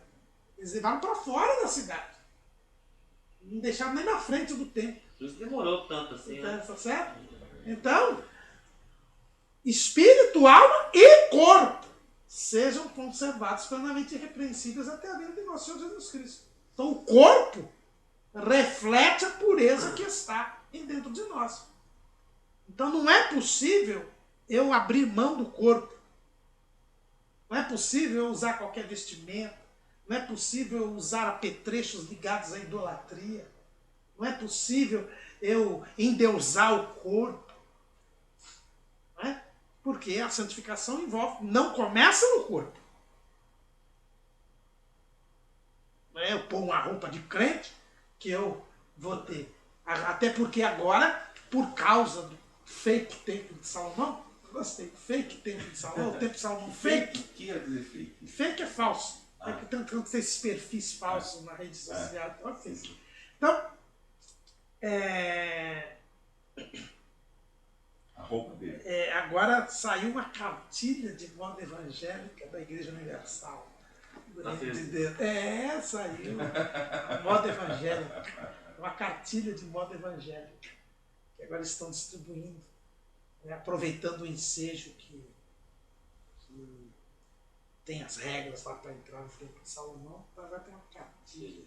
Eles levaram para fora da cidade. Não deixaram nem na frente do templo. Isso demorou tanto assim. Então, tá certo? Então, espírito, alma e corpo sejam conservados plenamente irrepreensíveis até a vinda de nosso Senhor Jesus Cristo. Então, o corpo reflete a pureza que está dentro de nós. Então, não é possível eu abrir mão do corpo. Não é possível eu usar qualquer vestimenta. Não é possível eu usar apetrechos ligados à idolatria. Não é possível eu endeusar o corpo. Né? Porque a santificação envolve, não começa no corpo. Eu pôr uma roupa de crente que eu vou ter. Até porque agora, por causa do fake templo de Salomão, eu gostei, fake templo de Salomão, o templo de Salomão fake. O que quer dizer fake? Fake é falso. Tem esses perfis falsos na rede social. Então, a roupa dele. Agora saiu uma cartilha de moda evangélica da Igreja Universal. Saiu a moda evangélica. Uma cartilha de moda evangélica. Que agora estão distribuindo, né, aproveitando o ensejo que tem as regras lá para entrar no templo de Salomão, agora tem uma cartilha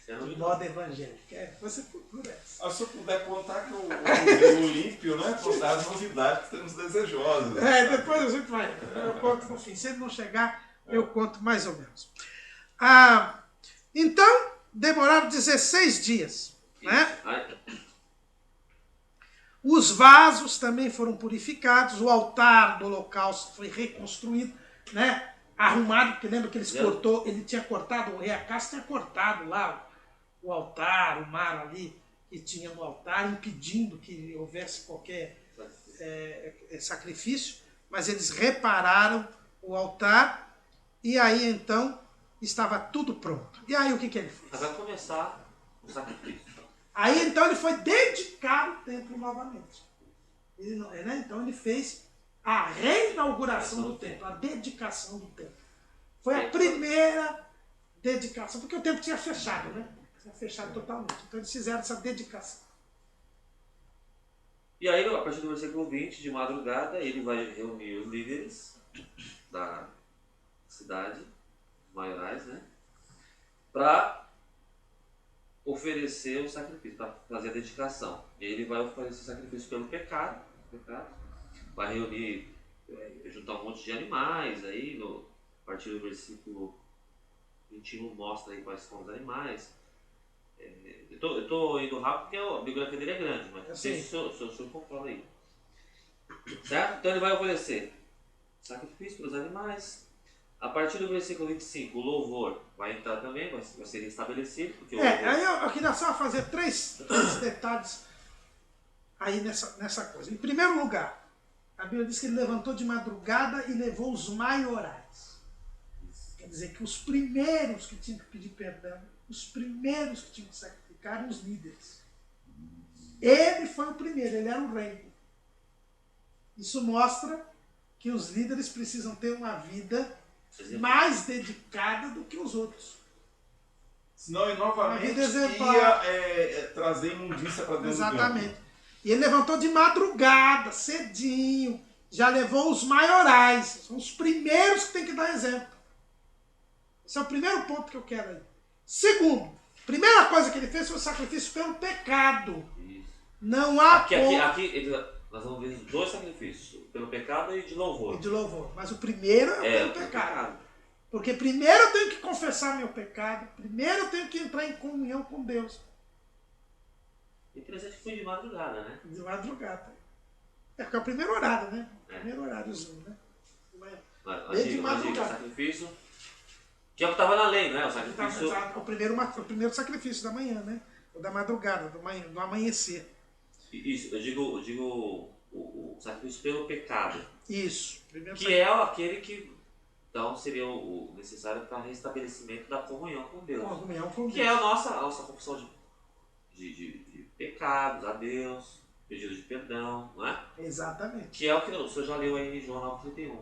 de moda evangélica. Você procura essa. Se eu puder contar que o Olímpio, né? Contar as novidades que estamos desejosos. Depois a gente vai. Eu conto no fim. Se ele não chegar, eu conto mais ou menos. Então, demoraram 16 dias. Né? Os vasos também foram purificados, o altar do holocausto foi reconstruído, né? Arrumado, porque lembra que ele tinha cortado, o rei Acás tinha cortado lá o altar, o mar ali que tinha no altar, impedindo que houvesse qualquer sacrifício, mas eles repararam o altar e aí então estava tudo pronto. E aí o que ele fez? Vai começar o sacrifício. Aí então ele foi dedicar o templo novamente. Então ele fez a reinauguração do templo, a dedicação do templo. Foi a primeira dedicação, porque o templo tinha fechado, né? Tinha fechado totalmente. Então eles fizeram essa dedicação. E aí, a partir do versículo 20, de madrugada, ele vai reunir os líderes da cidade, os maiorais, né? Para oferecer o sacrifício, para fazer a dedicação. E ele vai oferecer o sacrifício pelo pecado, vai reunir, juntar um monte de animais, aí a partir do versículo 21 mostra aí quais são os animais. Eu estou indo rápido porque a bibliografia dele é grande, mas o senhor controla aí. Certo? Então ele vai oferecer sacrifício pelos animais. A partir do versículo 25, o louvor vai entrar também, vai ser restabelecido. Porque aí eu queria só fazer três detalhes aí nessa coisa. Em primeiro lugar, a Bíblia diz que ele levantou de madrugada e levou os maiorais. Quer dizer que os primeiros que tinham que pedir perdão, os primeiros que tinham que sacrificar eram os líderes. Ele foi o primeiro, ele era o rei. Isso mostra que os líderes precisam ter uma vida mais dedicada do que os outros. Senão ele novamente ia trazer imundícia para dentro do templo. Exatamente. E ele levantou de madrugada, cedinho, já levou os maiorais, são os primeiros que tem que dar exemplo. Esse é o primeiro ponto que eu quero aí. Segundo, primeira coisa que ele fez foi o sacrifício pelo pecado. Isso. Não há aqui nós vamos ver os dois sacrifícios, pelo pecado e de louvor. E de louvor. Mas o primeiro é o pelo pecado. Porque primeiro eu tenho que confessar meu pecado, primeiro eu tenho que entrar em comunhão com Deus. Interessante que foi de madrugada, né? De madrugada. Porque é o primeiro horário, né? Primeiro horáriozinho, né? De madrugada. Sacrifício, que é o que estava na lei, né? O sacrifício. O primeiro sacrifício da manhã, né? O da madrugada, do amanhecer. Isso, eu digo o sacrifício pelo pecado. Isso. Que é aquele que então seria o necessário para restabelecimento da comunhão com Deus. Comunhão com Deus. Que é a nossa confissão de pecados a Deus, pedido de perdão, não é? Exatamente. Que é o que o senhor já leu aí em João 9:31.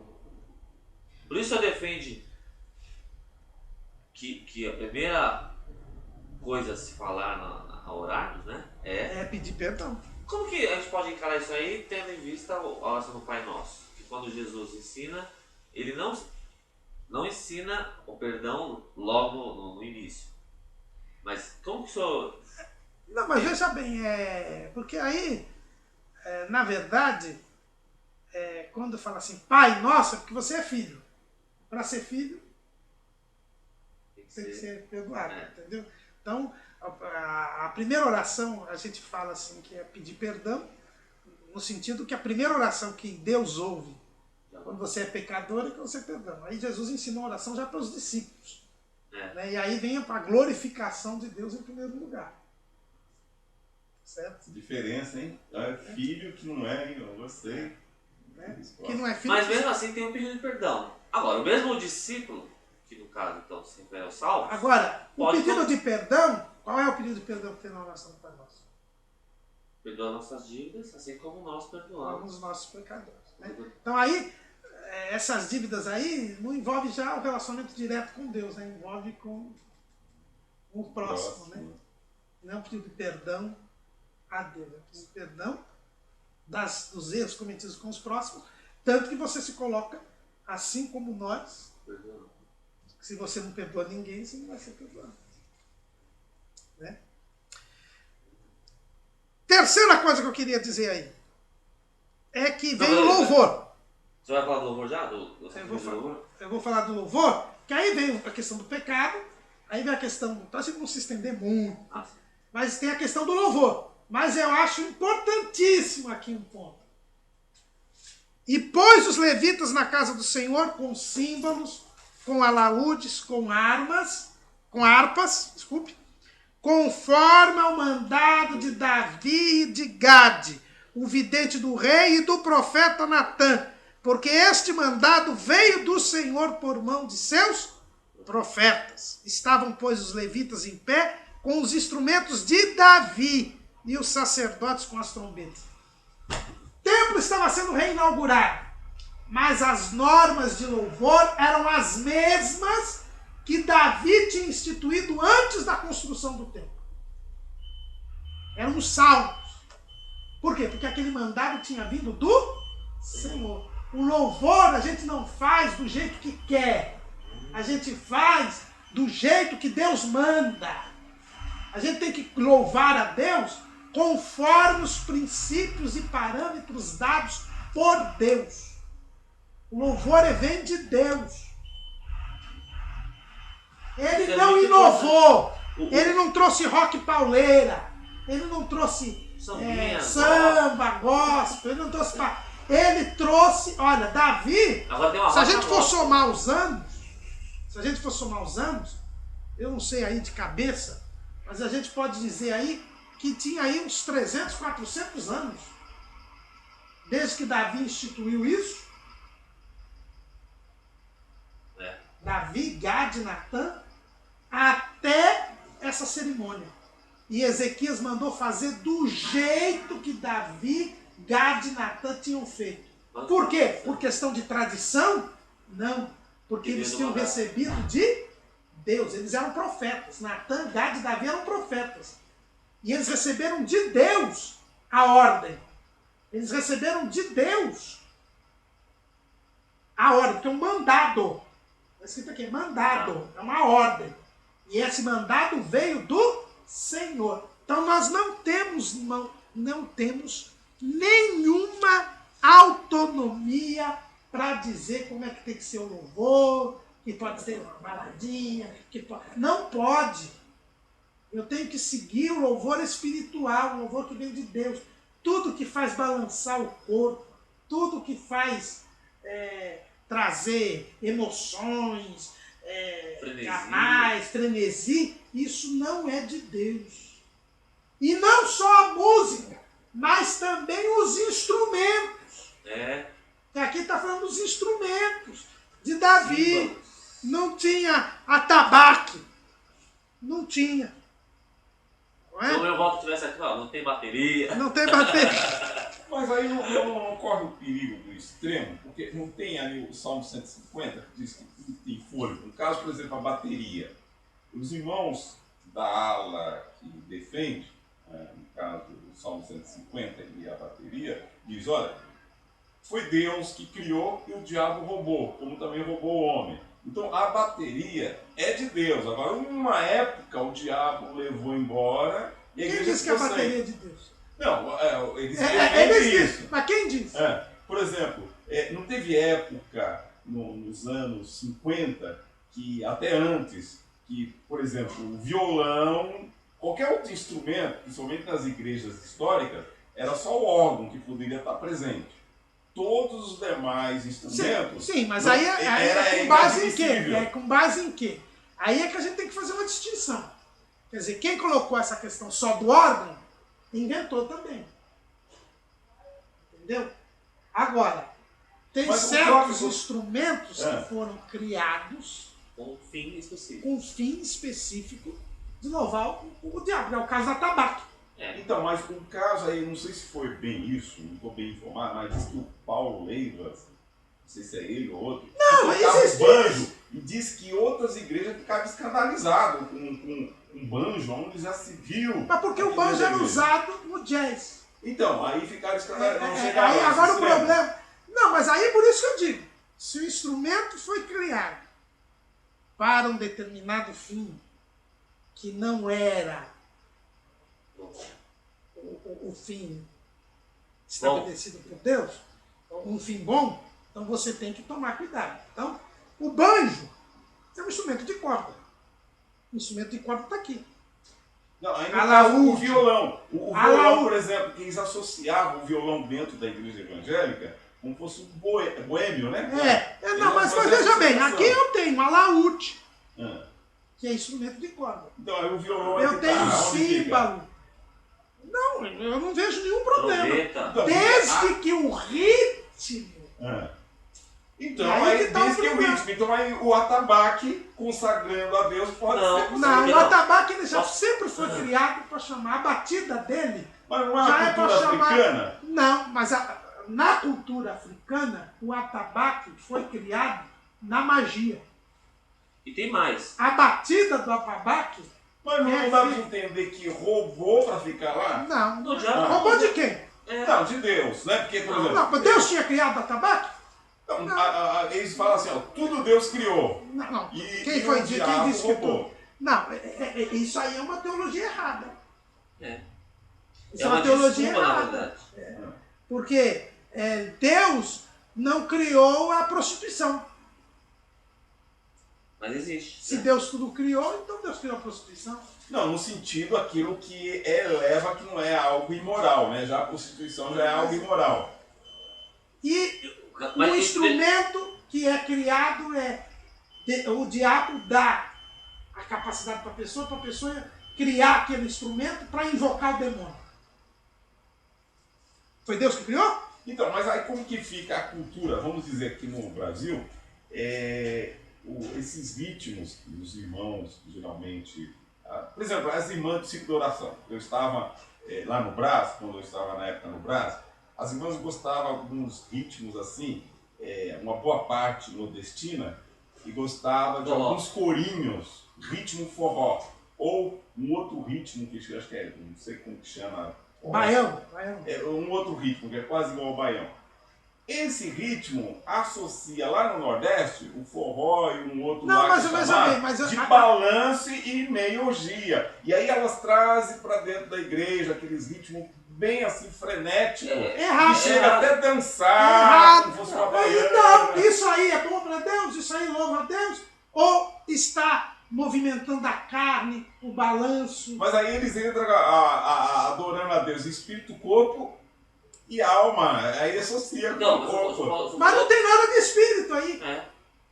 Por isso eu defendo que a primeira coisa a se falar na horários, né? É pedir perdão. Como que a gente pode encarar isso aí, tendo em vista a oração do Pai Nosso? Que quando Jesus ensina, ele não ensina o perdão logo no início. Mas como que o senhor... Não, mas veja bem, porque aí, na verdade, quando fala assim, Pai Nosso, é porque você é filho. Para ser filho, tem que ser perdoado, entendeu? Então, a primeira oração, a gente fala assim, que é pedir perdão, no sentido que a primeira oração que Deus ouve quando você é pecador é que você perdão. Aí Jesus ensinou a oração já para os discípulos. Né? E aí vem a glorificação de Deus em primeiro lugar. Certo? Diferença, hein? É filho que não é, hein? Eu gostei. Né? Que não é filho. Mas mesmo assim tem um pedido de perdão. Agora, o mesmo discípulo, que no caso então sempre é o salvo. Agora, o pedido de perdão, qual é o pedido de perdão que tem na oração do Pai Nosso? Perdoa nossas dívidas, assim como nós perdoamos os nossos pecadores. Né? Então aí, essas dívidas aí não envolve já o relacionamento direto com Deus, né? Envolve com o próximo. Né? Não é um pedido de perdão a Deus, é um pedido de perdão dos erros cometidos com os próximos, tanto que você se coloca assim como nós. Se você não perdoa ninguém, você não vai ser perdoado. Né? Terceira coisa que eu queria dizer aí é que vem o louvor. Você vai falar do louvor já? Eu vou falar do louvor, que aí vem a questão do pecado, aí vem a questão, para a gente não se estender muito, mas tem a questão do louvor. Mas eu acho importantíssimo aqui um ponto. E pôs os levitas na casa do Senhor com símbolos, com alaúdes, com harpas, conforme ao mandado de Davi e de Gade, o vidente do rei e do profeta Natã, porque este mandado veio do Senhor por mão de seus profetas. Estavam, pois, os levitas em pé com os instrumentos de Davi e os sacerdotes com as trombetas. O templo estava sendo reinaugurado, mas as normas de louvor eram as mesmas que Davi tinha instituído antes da construção do templo. Eram os salmos. Por quê? Porque aquele mandado tinha vindo do Senhor. O louvor a gente não faz do jeito que quer. A gente faz do jeito que Deus manda. A gente tem que louvar a Deus conforme os princípios e parâmetros dados por Deus. O louvor vem de Deus. Ele não inovou. Ele não trouxe rock pauleira. Ele não trouxe samba, gospel. Ele não trouxe... Ele trouxe... Olha, Davi, se a gente for somar os anos, eu não sei aí de cabeça, mas a gente pode dizer aí que tinha aí uns 300, 400 anos. Desde que Davi instituiu isso. Davi, Gade, Natã, até essa cerimônia. E Ezequias mandou fazer do jeito que Davi, Gade e Natã tinham feito. Por quê? Por questão de tradição? Não. Porque eles tinham recebido de Deus. Eles eram profetas. Natã, Gade e Davi eram profetas. E eles receberam de Deus a ordem. Eles receberam de Deus a ordem, que é um mandado. Está escrito aqui, mandado. É uma ordem. E esse mandado veio do Senhor. Então nós não temos nenhuma autonomia para dizer como é que tem que ser o louvor, que pode ser uma baladinha, não pode. Eu tenho que seguir o louvor espiritual, o louvor que vem de Deus. Tudo que faz balançar o corpo, tudo que faz trazer emoções, canais, frenesi, isso não é de Deus. E não só a música, mas também os instrumentos. Aqui está falando dos instrumentos de Davi. Não tinha atabaque. Não tinha. Não é? Se o meu voto tivesse aqui, não tem bateria. Não tem bateria. Mas aí não corre o perigo do extremo, porque não tem ali o Salmo 150, que diz que tudo tem fôlego. No caso, por exemplo, a bateria. Os irmãos da ala que defende, no caso do Salmo 150 e a bateria, diz, olha, foi Deus que criou e o diabo roubou, como também roubou o homem. Então a bateria é de Deus. Agora, uma época o diabo levou embora e a igreja... Quem disse que a bateria é de Deus? Não, eles defendem isso. Mas quem disse? Por exemplo, não teve época nos anos 50, que até antes, que, por exemplo, o violão, qualquer outro instrumento, principalmente nas igrejas históricas, era só o órgão que poderia estar presente. Todos os demais instrumentos... Sim, mas aí é com base em quê? É com base em quê? Aí é que a gente tem que fazer uma distinção. Quer dizer, quem colocou essa questão só do órgão, inventou também. Entendeu? Agora, tem certos instrumentos que foram criados com um fim específico. Com um fim específico de louvar o diabo. É o caso da tabaco. Então, mas o caso aí, não sei se foi bem isso, não estou bem informado, mas diz que o Paulo Leivas, não sei se é ele ou outro, não, tocava banjo e diz que outras igrejas ficavam escandalizadas com um banjo, onde já se viu. Mas porque o banjo era usado no jazz. Então, aí ficaram escandalizados. Aí agora o problema... Não, mas aí é por isso que eu digo, se o instrumento foi criado para um determinado fim, que não era o fim estabelecido por Deus, um fim bom, então você tem que tomar cuidado. Então, o banjo é um instrumento de corda. O instrumento de corda está aqui. Não, ainda o violão. O violão, por exemplo, que eles associavam o violão dentro da igreja evangélica como fosse um boêmio, né? Não, mas veja bem, aqui eu tenho alaúde, que é instrumento de corda. Então, aí o violão eu tenho símbolo. Não, eu não vejo nenhum problema. Então, desde que o ritmo... Então, aí desde que o ritmo. Então, aí o atabaque, consagrando a Deus, pode ser consagrado. Não, o atabaque ele já sempre foi criado para chamar a batida dele. Mas não é a cultura africana? Não, mas na cultura africana, o atabaque foi criado na magia. E tem mais. A batida do atabaque... Mas não dá para entender que roubou para ficar lá? Não. Roubou de quem? Não, de Deus, né? Porque, por exemplo... Não, mas Deus tinha criado o atabaque? Então, eles falam assim, ó, tudo Deus criou. Não. E quem foi o dizer? Quem disse que roubou? tudo? Não, isso aí é uma teologia errada. Isso é uma teologia desculpa, errada. Porque Deus não criou a prostituição. Mas existe. Se Deus tudo criou, então Deus criou a prostituição. Não, no sentido aquilo que eleva que não é algo imoral, né? Já a prostituição já é algo imoral. E o instrumento que é criado o diabo dá a capacidade para a pessoa criar aquele instrumento para invocar o demônio. Foi Deus que criou? Então, mas aí como que fica a cultura, vamos dizer aqui no Brasil, esses ritmos que os irmãos geralmente... Por exemplo, as irmãs do ciclo de oração. Eu estava lá no Brás, quando eu estava na época no Brás, as irmãs gostavam de alguns ritmos assim, uma boa parte nordestina, e gostava de alguns corinhos, ritmo forró, ou um outro ritmo que acho que não sei como que chama. Baião. Um outro ritmo que é quase igual ao baião. Esse ritmo associa lá no Nordeste o forró e um outro de balanço e meio orgia. E aí elas trazem para dentro da igreja aqueles ritmos bem assim frenéticos. Errado. Que chega até a dançar, como fosse uma baiana. Não, isso aí é bom para Deus, isso aí louva a Deus. Ou está movimentando a carne, o balanço. Mas aí eles entram adorando a Deus, espírito, corpo e alma, aí associa com o corpo. Mas não tem nada de espírito aí.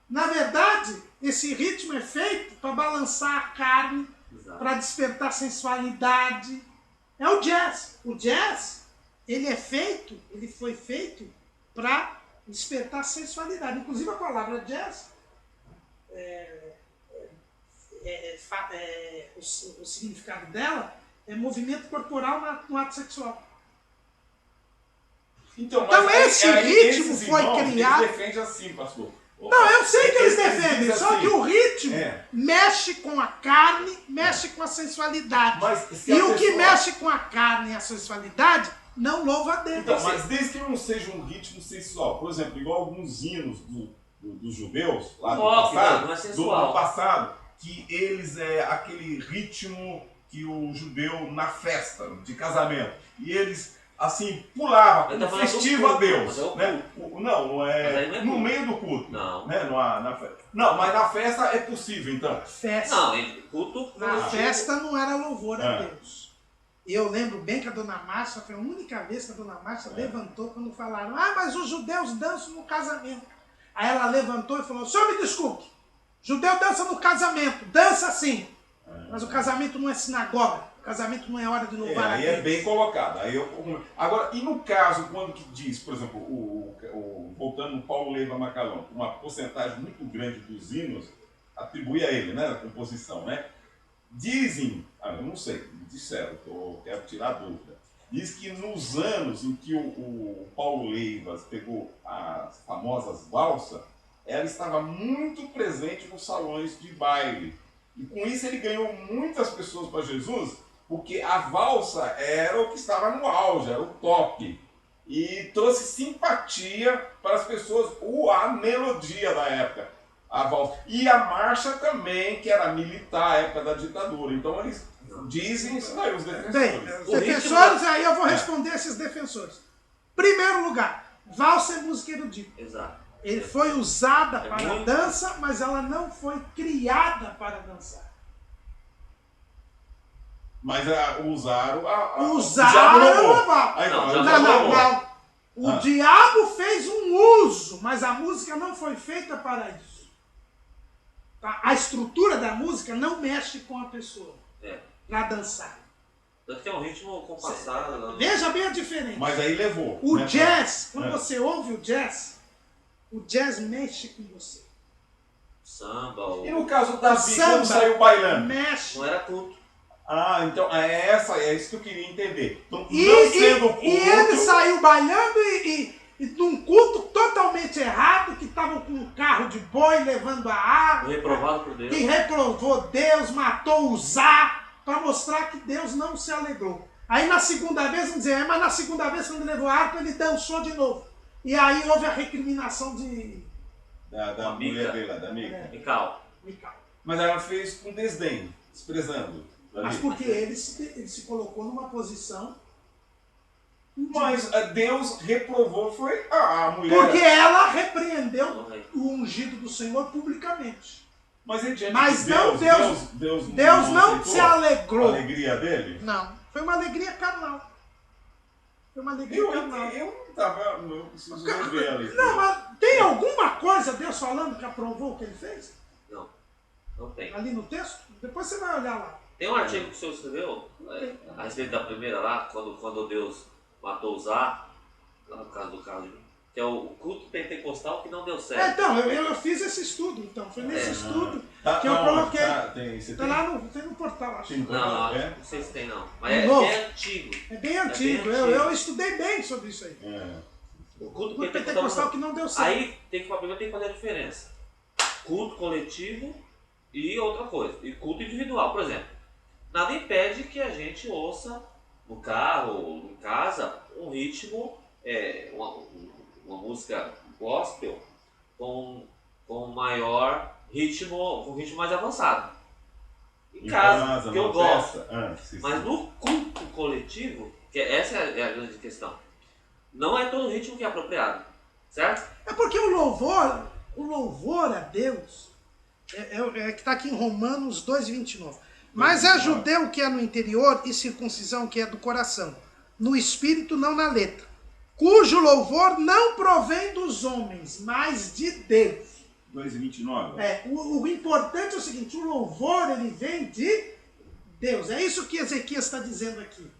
Na verdade, esse ritmo é feito para balançar a carne, para despertar sensualidade. É o jazz. O jazz, ele foi feito para despertar sensualidade. Inclusive a palavra jazz, o significado dela é movimento corporal no ato sexual. Então esse ritmo foi criado. Eles defendem assim, pastor. Não, eu sei que eles defendem, só que o ritmo mexe com a carne, mexe com a sensualidade. E o que mexe com a carne e a sensualidade não louva a Deus. Então, mas desde que não seja um ritmo sensual, por exemplo, igual alguns hinos dos judeus lá do passado, que eles aquele ritmo que o judeu na festa de casamento, e eles assim, pulava, Ele tá como falando festivo do a culto, Deus. mas é o Né? Não Mas é aí não é no culto. meio do culto. Não. Né? Não, mas na festa é possível, então. Festa. Não, culto Na coletivo. festa não era louvor a Ah. Deus. E eu lembro bem que a dona Márcia, foi a única vez que a dona Márcia levantou quando falaram: ah, mas os judeus dançam no casamento. Aí ela levantou e falou: senhor, me desculpe, judeu dança no casamento, dança sim. Mas o casamento não é sinagoga, o casamento não é hora de louvar a Aí Deus. é bem colocado. Agora, e no caso, quando que diz, por exemplo, voltando no Paulo Leiva Macalão, uma porcentagem muito grande dos hinos atribui a ele, né, a composição, né? Dizem, eu não sei, me disseram, quero tirar a dúvida. Diz que nos anos em que o Paulo Leivas pegou as famosas valsas, ela estava muito presente nos salões de baile. E com isso ele ganhou muitas pessoas para Jesus, porque a valsa era o que estava no auge, era o top. E trouxe simpatia para as pessoas, a melodia da época, a valsa. E a marcha também, que era militar, a época da ditadura. Então eles dizem isso daí, os defensores. Bem, os defensores, aí eu vou responder esses defensores. Primeiro lugar, valsa é música erudita. Exato. Ele foi usada para a muito. dança, mas ela não foi criada para dançar. Mas usaram Usaram a valsa. Aí, Não, não, já Não. O diabo fez um uso, mas a música não foi feita para isso. Tá? A estrutura da música não mexe com a pessoa para dançar. Tanto que é um ritmo compassado. Veja bem a diferença. Mas aí levou. O né, jazz, quando você ouve o jazz mexe com você. Samba, E no caso da Davi, Samba quando saiu bailando? mexe. não era culto. Então é isso que eu queria entender. Então, E não sendo culto, ele saiu bailando e num culto totalmente errado, que estavam com um carro de boi levando a água. Reprovado por Deus. Que reprovou Deus, matou Uzá, para mostrar que Deus não se alegrou. Aí na segunda vez, vamos dizer, mas na segunda vez, quando ele levou a harpa, ele dançou de novo. E aí houve a recriminação de da mulher dele, da amiga. Mical. Mical. Mas ela fez com desdém, desprezando. Mas porque ele se colocou numa posição. Mas Deus reprovou, foi a mulher. Porque ela repreendeu o ungido do Senhor publicamente. Mas ele diante Mas de não, Deus não aceitou se alegrou. a alegria dele? Não, foi uma alegria carnal. Foi uma alegria carnal. Eu não estava. Eu preciso rever ali. Não, mas tem alguma coisa Deus falando que aprovou o que ele fez? Não tem. Ali no texto? Depois você vai olhar lá. Tem um artigo que o senhor escreveu a respeito da primeira lá, quando Deus matou Uzá, lá no caso do carro, que é o culto pentecostal que não deu certo. Então, eu fiz esse estudo, então. Foi nesse estudo que eu não, coloquei. Você Tá lá tem no portal, acho. Tem no Não, portal, não sei se tem não. Mas Novo. é antigo. É bem antigo. Eu estudei bem sobre isso aí. O culto O pentecostal pentecostal que não deu certo. Aí primeiro tem que fazer a diferença. Culto coletivo e outra coisa. E culto individual, por exemplo. Nada impede que a gente ouça no carro ou em casa um ritmo, uma música gospel com maior ritmo, um ritmo mais avançado. Em casa, que eu gosto. Mas no culto coletivo, que essa é a grande questão, não é todo ritmo que é apropriado, certo? É porque o louvor a Deus, que está aqui em Romanos 2,29. Mas é judeu que é no interior e circuncisão que é do coração, no espírito, não na letra, cujo louvor não provém dos homens, mas de Deus. 2,29. O importante é o seguinte, o louvor ele vem de Deus. É isso que Ezequias está dizendo aqui.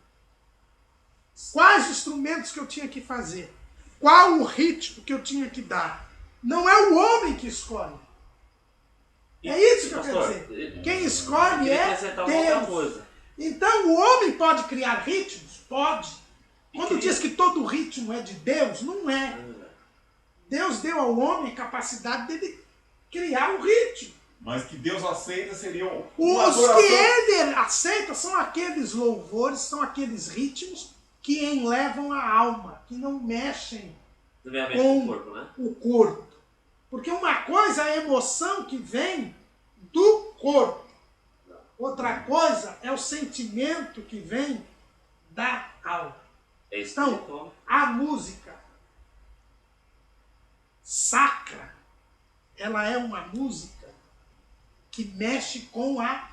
Quais instrumentos que eu tinha que fazer? Qual o ritmo que eu tinha que dar? Não é o homem que escolhe. É isso que eu quero dizer. Quem escolhe é Deus. Então o homem pode criar ritmos? Pode. Quando diz que todo ritmo é de Deus, não é. Deus deu ao homem a capacidade dele criar o ritmo. Mas que Deus aceita seriam... Os que ele aceita são aqueles louvores, são aqueles ritmos que enlevam a alma, que não mexem com o corpo. Porque uma coisa é a emoção que vem do corpo. Outra coisa é o sentimento que vem da alma. É Então, espiritual. a música sacra, ela é uma música que mexe com a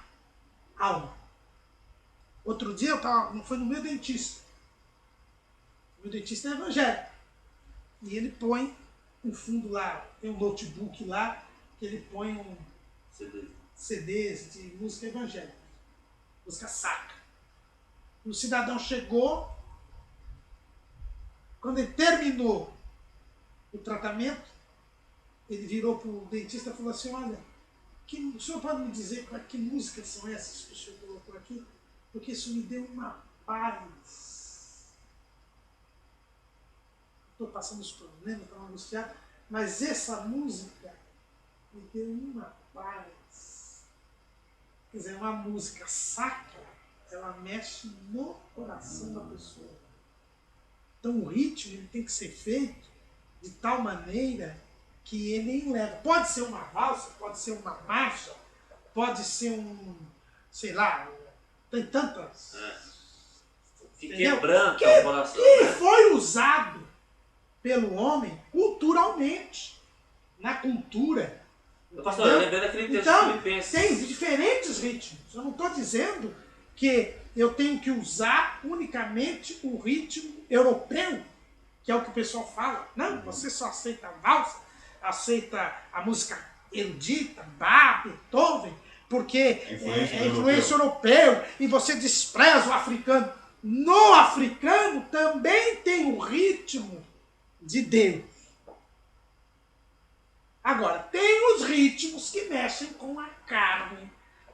alma. Outro dia foi no meu dentista. O meu dentista é evangélico. E ele põe um fundo lá, tem um notebook lá, que ele põe um CDs de música evangélica, música sacra. O cidadão chegou, quando ele terminou o tratamento, ele virou para o dentista e falou assim, olha, o senhor pode me dizer que músicas são essas que o senhor colocou aqui? Porque isso me deu uma paz. Estou passando os problemas, estou angustiado, mas essa música me deu uma paz. Quer dizer, uma música sacra, ela mexe no coração da pessoa. Então o ritmo ele tem que ser feito de tal maneira que ele enleva. Pode ser uma valsa, pode ser uma marcha, pode ser sei lá, tem tantas. Que quebranta o coração. Que foi usado pelo homem culturalmente, na cultura. Pastor, eu lembrei daquele texto então, filipenses. Tem diferentes ritmos. Eu não estou dizendo que eu tenho que usar unicamente o ritmo europeu, que é o que o pessoal fala. Não, você só aceita a valsa, aceita a música erudita, Bach, Beethoven, porque é influência europeu e você despreza o africano. No africano também tem o ritmo de Deus. Agora, tem os ritmos que mexem com a carne,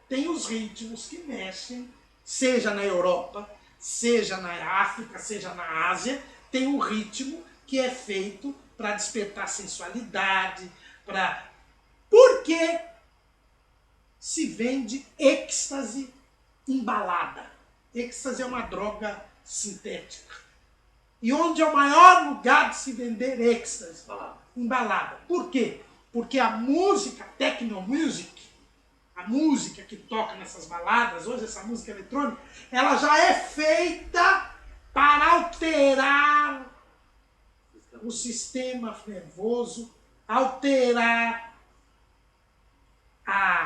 tem os ritmos que mexem, seja na Europa, seja na África, seja na Ásia, tem um ritmo que é feito para despertar sensualidade, porque se vende êxtase embalada. Êxtase é uma droga sintética. E onde é o maior lugar de se vender êxtase? Embalada. Por quê? Porque a música, techno-music, a música que toca nessas baladas, hoje essa música eletrônica, ela já é feita para alterar o sistema nervoso, alterar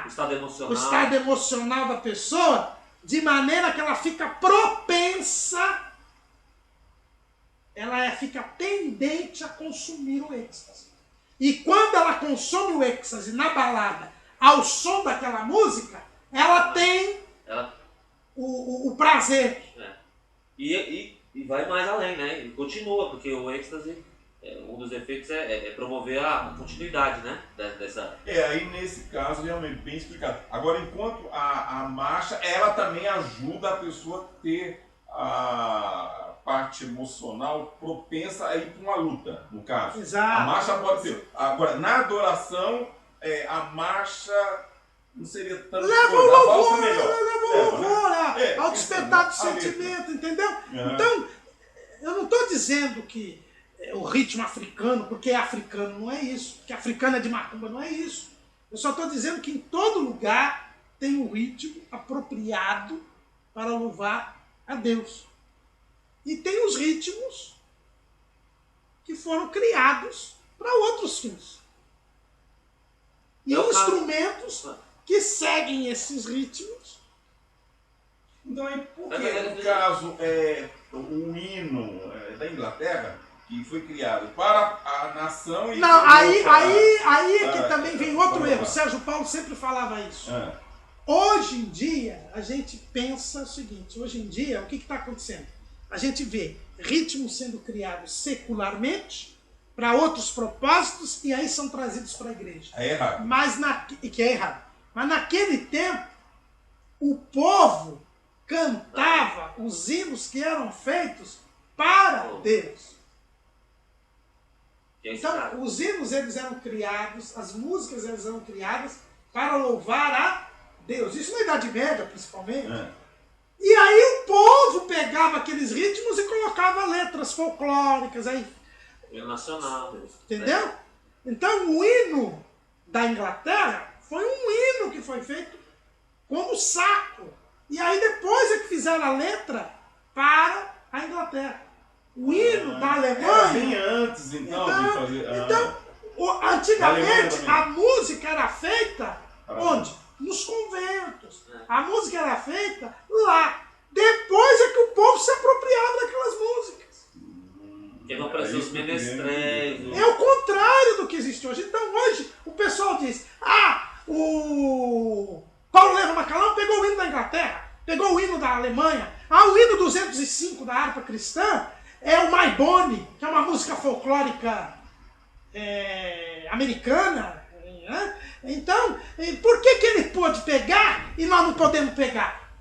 o estado emocional da pessoa, de maneira que ela fica propensa, ela fica tendente a consumir o êxtase. E quando ela consome o êxtase na balada, ao som daquela música, ela tem o prazer. E vai mais além, né? E continua, porque o êxtase, um dos efeitos é promover a continuidade, né? Aí nesse caso, realmente, bem explicado. Agora, enquanto a marcha, ela também ajuda a pessoa a ter a parte emocional propensa a ir para uma luta, no caso. Exato. A marcha pode ser. Agora, na adoração, a marcha não seria tanto. Leva o louvor, ao despertar do sentimento, entendeu? Então, eu não estou dizendo que o ritmo africano, porque é africano, não é isso. Porque africano é de macumba, não é isso. Eu só estou dizendo que em todo lugar tem um ritmo apropriado para louvar a Deus. E tem os ritmos que foram criados para outros fins. E instrumentos que seguem esses ritmos. Então, aí, por que, no caso, o hino da Inglaterra, que foi criado para a nação... E não, aí é que também vem outro erro. Sérgio Paulo sempre falava isso. Hoje em dia, a gente pensa o seguinte, hoje em dia, o que está acontecendo? A gente vê ritmos sendo criados secularmente para outros propósitos e aí são trazidos para a igreja. É errado. Que é errado. Mas naquele tempo, o povo cantava os hinos que eram feitos para Deus. Então, os hinos eles eram criados, as músicas elas eram criadas para louvar a Deus. Isso na Idade Média, principalmente. E aí o povo pegava aqueles ritmos e colocava letras folclóricas. Nacional. Entendeu? Então o hino da Inglaterra foi um hino que foi feito como sacro. E aí depois é que fizeram a letra para a Inglaterra. O hino da Era bem Alemanha... antes, então, de fazer... Antigamente, a música era feita onde? Nos conventos. É. A música era feita lá. Depois é que o povo se apropriava daquelas músicas. Porque não apareceu os menestréis. É o contrário do que existe hoje. Então hoje o pessoal diz, o Paulo Lema Macalão pegou o hino da Inglaterra, pegou o hino da Alemanha, o hino 205 da harpa cristã é o My Bonnie, que é uma música folclórica americana. Né? Então, por que ele pôde pegar e nós não podemos pegar?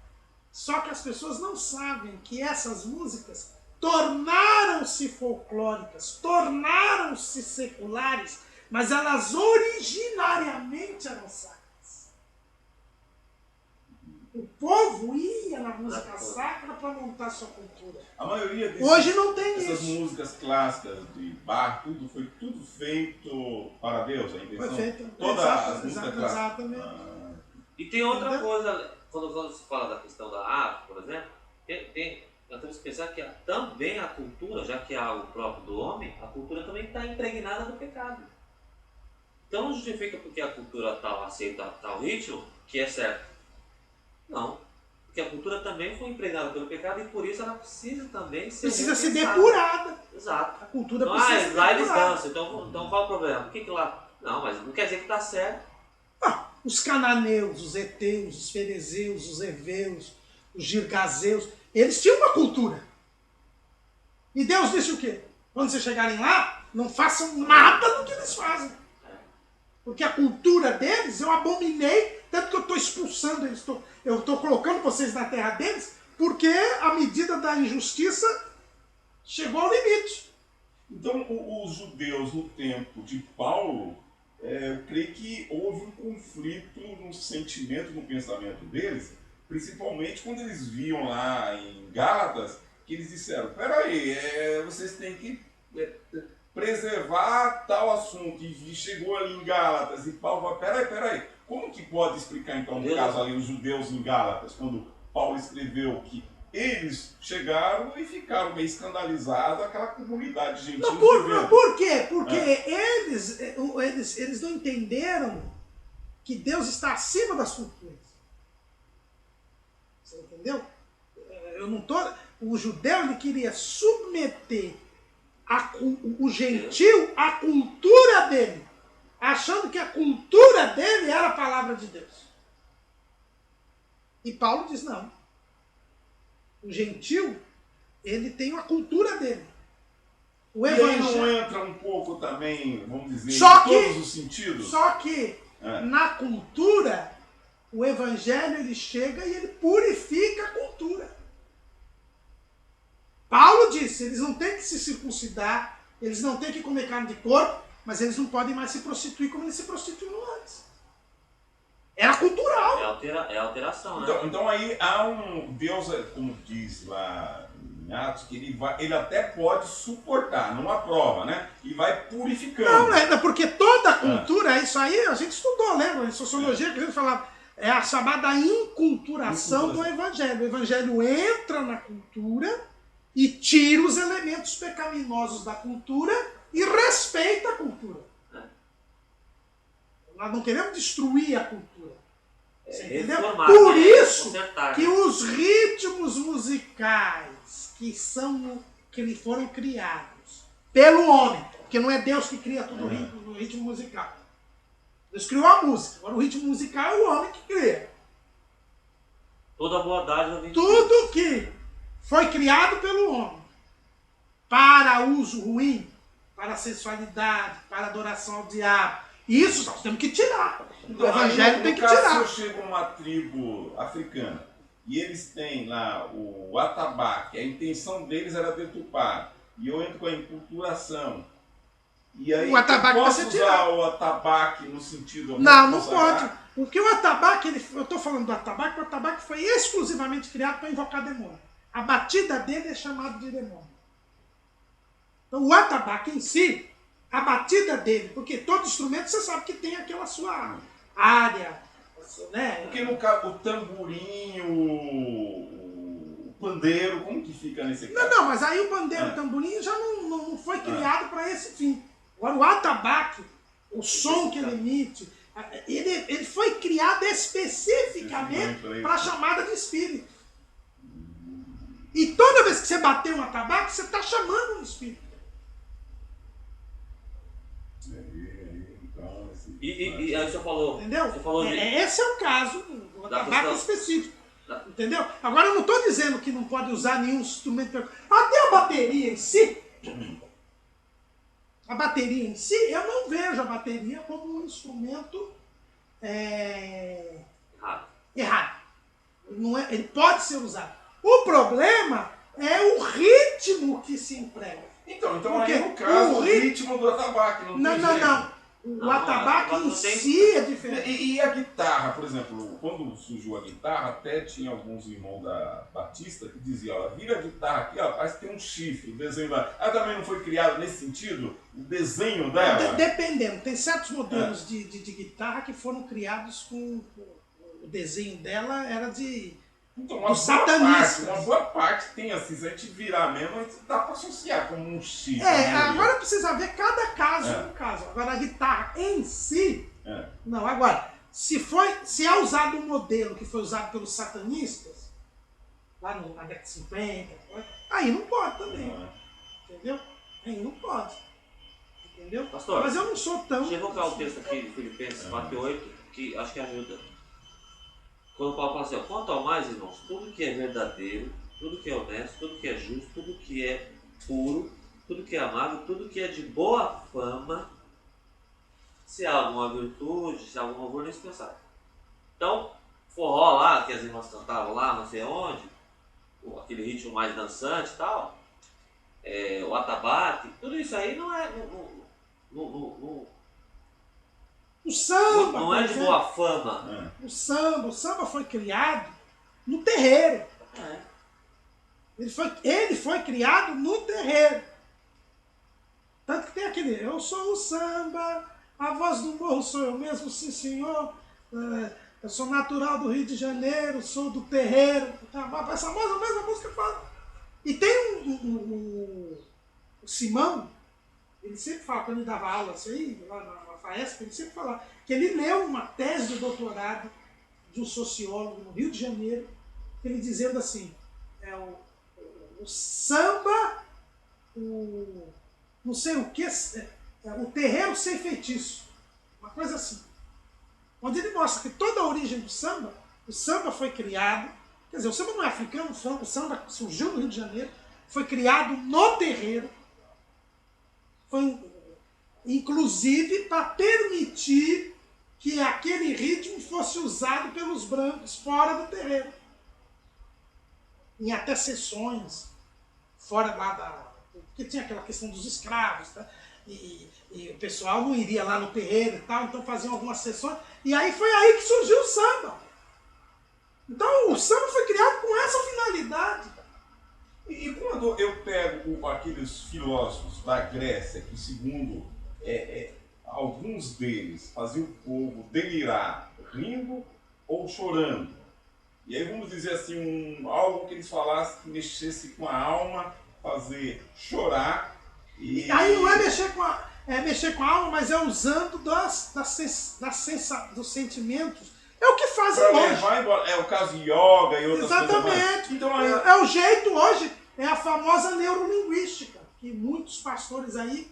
Só que as pessoas não sabem que essas músicas tornaram-se folclóricas, tornaram-se seculares, mas elas originariamente eram sacras. O povo ia na música sacra para montar sua cultura. A maioria hoje não tem essas isso. músicas clássicas de Bach, foi tudo feito para Deus, a intenção. Foi feito. Todas as músicas clássicas. Exatamente. E tem outra coisa, quando se fala da questão da arte, por exemplo, nós temos que pensar que também a cultura, já que é algo próprio do homem, a cultura também está impregnada do pecado. Então não justifica porque a cultura tal aceita tal ritmo que é certo. Não. Porque a cultura também foi impregnada pelo pecado e por isso ela precisa também ser depurada. Exato. A cultura Então, precisa ser lá eles depurada. dançam, então qual o problema? Por que lá? Não, mas não quer dizer que está certo. Os cananeus, os heteus, os ferezeus, os heveus, os girgazeus, eles tinham uma cultura. E Deus disse o quê? Quando vocês chegarem lá, não façam nada do que eles fazem. Porque a cultura deles eu abominei, tanto que eu estou expulsando eles, eu estou colocando vocês na terra deles, porque a medida da injustiça chegou ao limite. Então, os judeus no tempo de Paulo, eu creio que houve um conflito no sentimento, no pensamento deles, principalmente quando eles viam lá em Gálatas, que eles disseram, peraí, vocês têm que preservar tal assunto, e chegou ali em Gálatas, e Paulo vai, peraí, como que pode explicar então, no caso ali, os judeus em Gálatas, quando Paulo escreveu que eles chegaram e ficaram meio escandalizados, aquela comunidade gentil. Por quê? Porque eles não entenderam que Deus está acima das culturas. Você entendeu? O judeu ele queria submeter o gentil à cultura dele, achando que a cultura dele era a palavra de Deus. E Paulo diz, não. O gentil, ele tem a cultura dele. O evangelho não entra um pouco também, vamos dizer, em todos os sentidos? Só que na cultura, o evangelho ele chega e ele purifica a cultura. Paulo disse, eles não têm que se circuncidar, eles não têm que comer carne de porco, mas eles não podem mais se prostituir como eles se prostituíam antes. Era cultural. É alteração, né? Então aí há um Deus, como diz lá em Atos, que ele até pode suportar, não aprova, né? E vai purificando. Não, porque toda cultura, isso aí a gente estudou, lembra? Em sociologia que a gente falava, é a chamada inculturação do evangelho. O evangelho entra na cultura e tira os elementos pecaminosos da cultura e respeita a cultura. Nós não queremos destruir a cultura. Você entendeu? Por isso que os ritmos musicais que foram criados pelo homem, porque não é Deus que cria todo o ritmo musical. Deus criou a música, agora o ritmo musical é o homem que cria. Toda a boa tudo que foi criado pelo homem para uso ruim, para a sensualidade, para a adoração ao diabo, isso nós temos que tirar. O evangelho tem que tirar. Se eu chego a uma tribo africana e eles têm lá o atabaque, a intenção deles era deturpar, e eu entro com a enculturação, e aí o atabaque eu posso usar o atabaque no sentido... Não pode. Porque o atabaque, eu estou falando do atabaque, o atabaque foi exclusivamente criado para invocar demônio. A batida dele é chamada de demônio. Então o atabaque em si, a batida dele, porque todo instrumento você sabe que tem aquela sua área, né? Porque no caso, o tamborim, o pandeiro, como que fica nesse caso? Não, mas aí o pandeiro tamborim já não foi criado para esse fim. Agora o atabaque, o som que ele emite, ele foi criado especificamente para a chamada de espírito. E toda vez que você bater um atabaque, você está chamando um espírito. Então, E aí você falou... Entendeu? Você falou Esse é o caso, o atabaque questão. específico. Entendeu? Agora eu não estou dizendo que não pode usar nenhum instrumento. Até a bateria em si. A bateria em si, eu não vejo a bateria como um instrumento errado. Não é, ele pode ser usado. O problema é o ritmo que se emprega. Então Porque aí no caso, o rit- ritmo do atabaque não tem jeito. Não. O atabaque em si é diferente. E a guitarra, por exemplo, quando surgiu a guitarra, até tinha alguns irmãos da Batista que diziam, ó, vira a guitarra aqui, ó, parece que tem um chifre, o desenho dela. Ela também não foi criada nesse sentido? O desenho dela? Dependendo, tem certos modelos de guitarra que foram criados com o desenho dela era de Então, dos satanistas. uma boa parte tem assim, se a gente virar mesmo, a gente dá para associar como um chifre. Agora precisa ver cada caso no caso. Agora a guitarra em si, não. Agora, se é usado um modelo que foi usado pelos satanistas, lá na década de 50, aí não pode também. Entendeu? Aí não pode. Entendeu? Pastor, mas eu não sou tão... deixa eu evocar o texto aqui de Filipenses 4:8, que acho que ajuda. Quando o Paulo fala assim, ó, quanto ao mais, irmãos, tudo que é verdadeiro, tudo que é honesto, tudo que é justo, tudo que é puro, tudo que é amável, tudo que é de boa fama, se há alguma virtude, se há algum louvor, nem se pensar. Então, forró lá, que as irmãs cantavam lá, não sei onde, aquele ritmo mais dançante e tal, o atabaque, tudo isso aí não é... O samba, não é de boa fama. O samba foi criado no terreiro. Ele foi criado no terreiro. Tanto que tem aquele, eu sou o samba, a voz do morro sou eu mesmo, sim senhor. Eu sou natural do Rio de Janeiro, sou do terreiro. Essa mesma música fala. E tem o Simão, ele sempre fala, quando ele dava aula assim, lá na FAESP, ele sempre falava que ele leu uma tese de doutorado de um sociólogo no Rio de Janeiro, ele dizendo assim, o samba, não sei o que, o terreiro sem feitiço, uma coisa assim. Onde ele mostra que toda a origem do samba, o samba foi criado, quer dizer, o samba não é africano, o samba surgiu no Rio de Janeiro, foi criado no terreiro, foi inclusive para permitir que aquele ritmo fosse usado pelos brancos fora do terreiro. Em até sessões, fora lá porque tinha aquela questão dos escravos, tá? E o pessoal não iria lá no terreiro e tal, então faziam algumas sessões, e aí foi aí que surgiu o samba. Então o samba foi criado com essa finalidade. E quando eu pego aqueles filósofos da Grécia, que segundo alguns deles faziam o povo delirar rindo ou chorando, e aí vamos dizer assim, algo que eles falassem que mexesse com a alma, fazer chorar. E aí não é mexer com a alma, mas é usando dos sentimentos. É o que fazem hoje. É o caso de yoga e outras coisas. Exatamente. Então, é o jeito hoje, é a famosa neurolinguística, que muitos pastores aí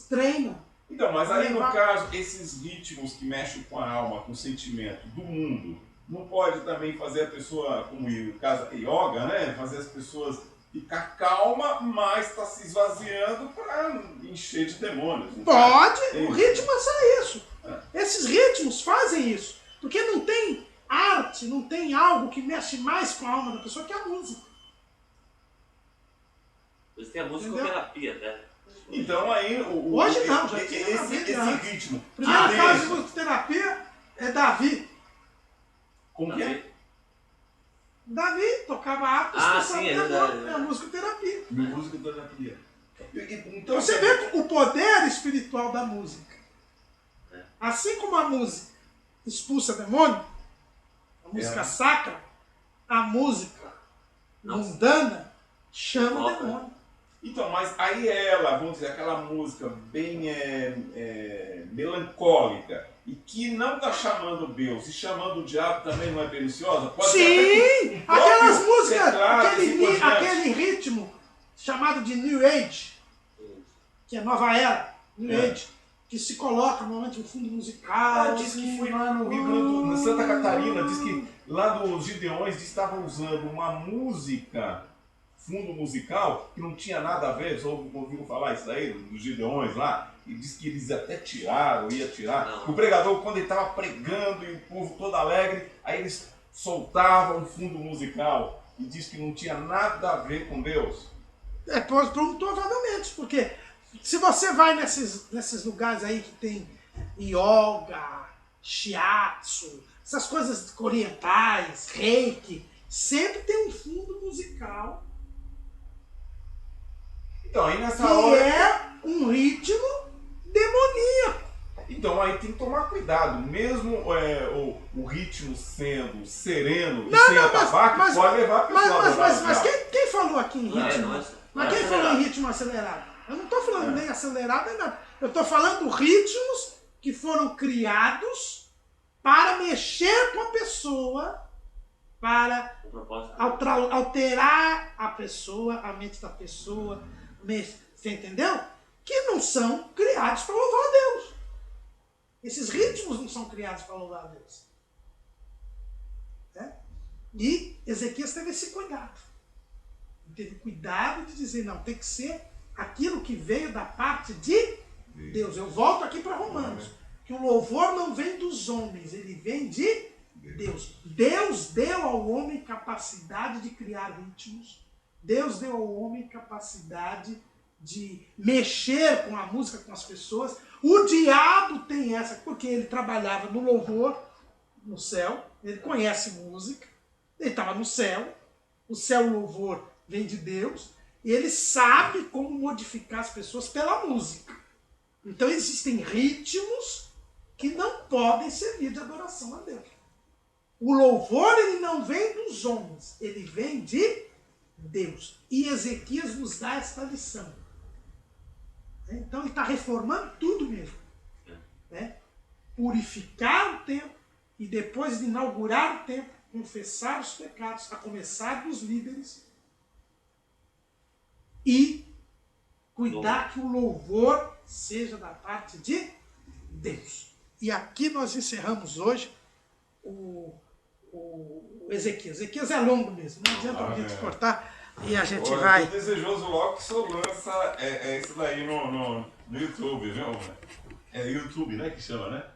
treinam. Então, mas aí no caso, esses ritmos que mexem com a alma, com o sentimento do mundo, não pode também fazer a pessoa, como o caso yoga, né? Fazer as pessoas ficar calma, mas está se esvaziando para encher de demônios. Pode, o ritmo é só isso. Esses ritmos fazem isso. Porque não tem arte, não tem algo que mexe mais com a alma da pessoa que a música. Mas tem a musicoterapia, né? Então aí... Hoje não, já tinha esse ritmo. Primeiro caso de musicoterapia é Davi. Como que é? Davi tocava harpas sim, é verdade. É a musicoterapia. Musicoterapia. Então, você vê o poder espiritual da música. Assim como a música expulsa demônio, a música sacra, a música mundana, chama o demônio. Então, mas aí ela, vamos dizer, aquela música bem melancólica e que não está chamando Deus e chamando o diabo também não é perniciosa? Pode Sim! Aquelas músicas, teclado, aquele ritmo chamado de New Age, que é nova era, New Age, que se coloca normalmente no fundo musical. Diz que foi lá no Rio Grande do Sul, Santa Catarina, diz que lá dos Gideões estavam usando uma música, fundo musical, que não tinha nada a ver, só ouviram falar isso daí, dos Gideões lá, e diz que eles até ia tirar. Não. O pregador, quando ele estava pregando e o povo todo alegre, aí eles soltavam um fundo musical e diz que não tinha nada a ver com Deus. Provavelmente, porque se você vai nesses lugares aí que tem yoga, shiatsu, essas coisas orientais, reiki, sempre tem um fundo musical. Então, aí nessa que hora... é um ritmo demoníaco. Então aí tem que tomar cuidado, mesmo o ritmo sendo sereno e sem atabaque, pode levar a pessoa Mas quem falou aqui em ritmo? Quem falou em ritmo acelerado? Eu não estou falando nem acelerado nem nada. Eu estou falando ritmos que foram criados para mexer com a pessoa, para alterar a pessoa, a mente da pessoa. Você entendeu? Que não são criados para louvar a Deus. Esses ritmos não são criados para louvar a Deus. E Ezequias teve esse cuidado. Teve cuidado de dizer, não, tem que ser aquilo que veio da parte de Deus. Eu volto aqui para Romanos. Que o louvor não vem dos homens, ele vem de Deus. Deus deu ao homem capacidade de criar ritmos. Deus deu ao homem capacidade de mexer com a música, com as pessoas. O diabo tem essa, porque ele trabalhava no louvor, no céu, ele conhece música, ele estava no céu, o céu, o louvor vem de Deus, e ele sabe como modificar as pessoas pela música. Então existem ritmos que não podem servir de adoração a Deus. O louvor ele não vem dos homens, ele vem de Deus. E Ezequias nos dá esta lição. Então ele está reformando tudo mesmo. Purificar o templo e depois de inaugurar o templo, confessar os pecados, a começar dos líderes e cuidar que o louvor seja da parte de Deus. E aqui nós encerramos hoje o Ezequias. Ezequias é longo mesmo, não adianta a gente cortar e a gente vai... Eu tô desejoso logo que o senhor lança isso daí no YouTube, viu? É YouTube, né, que chama, né?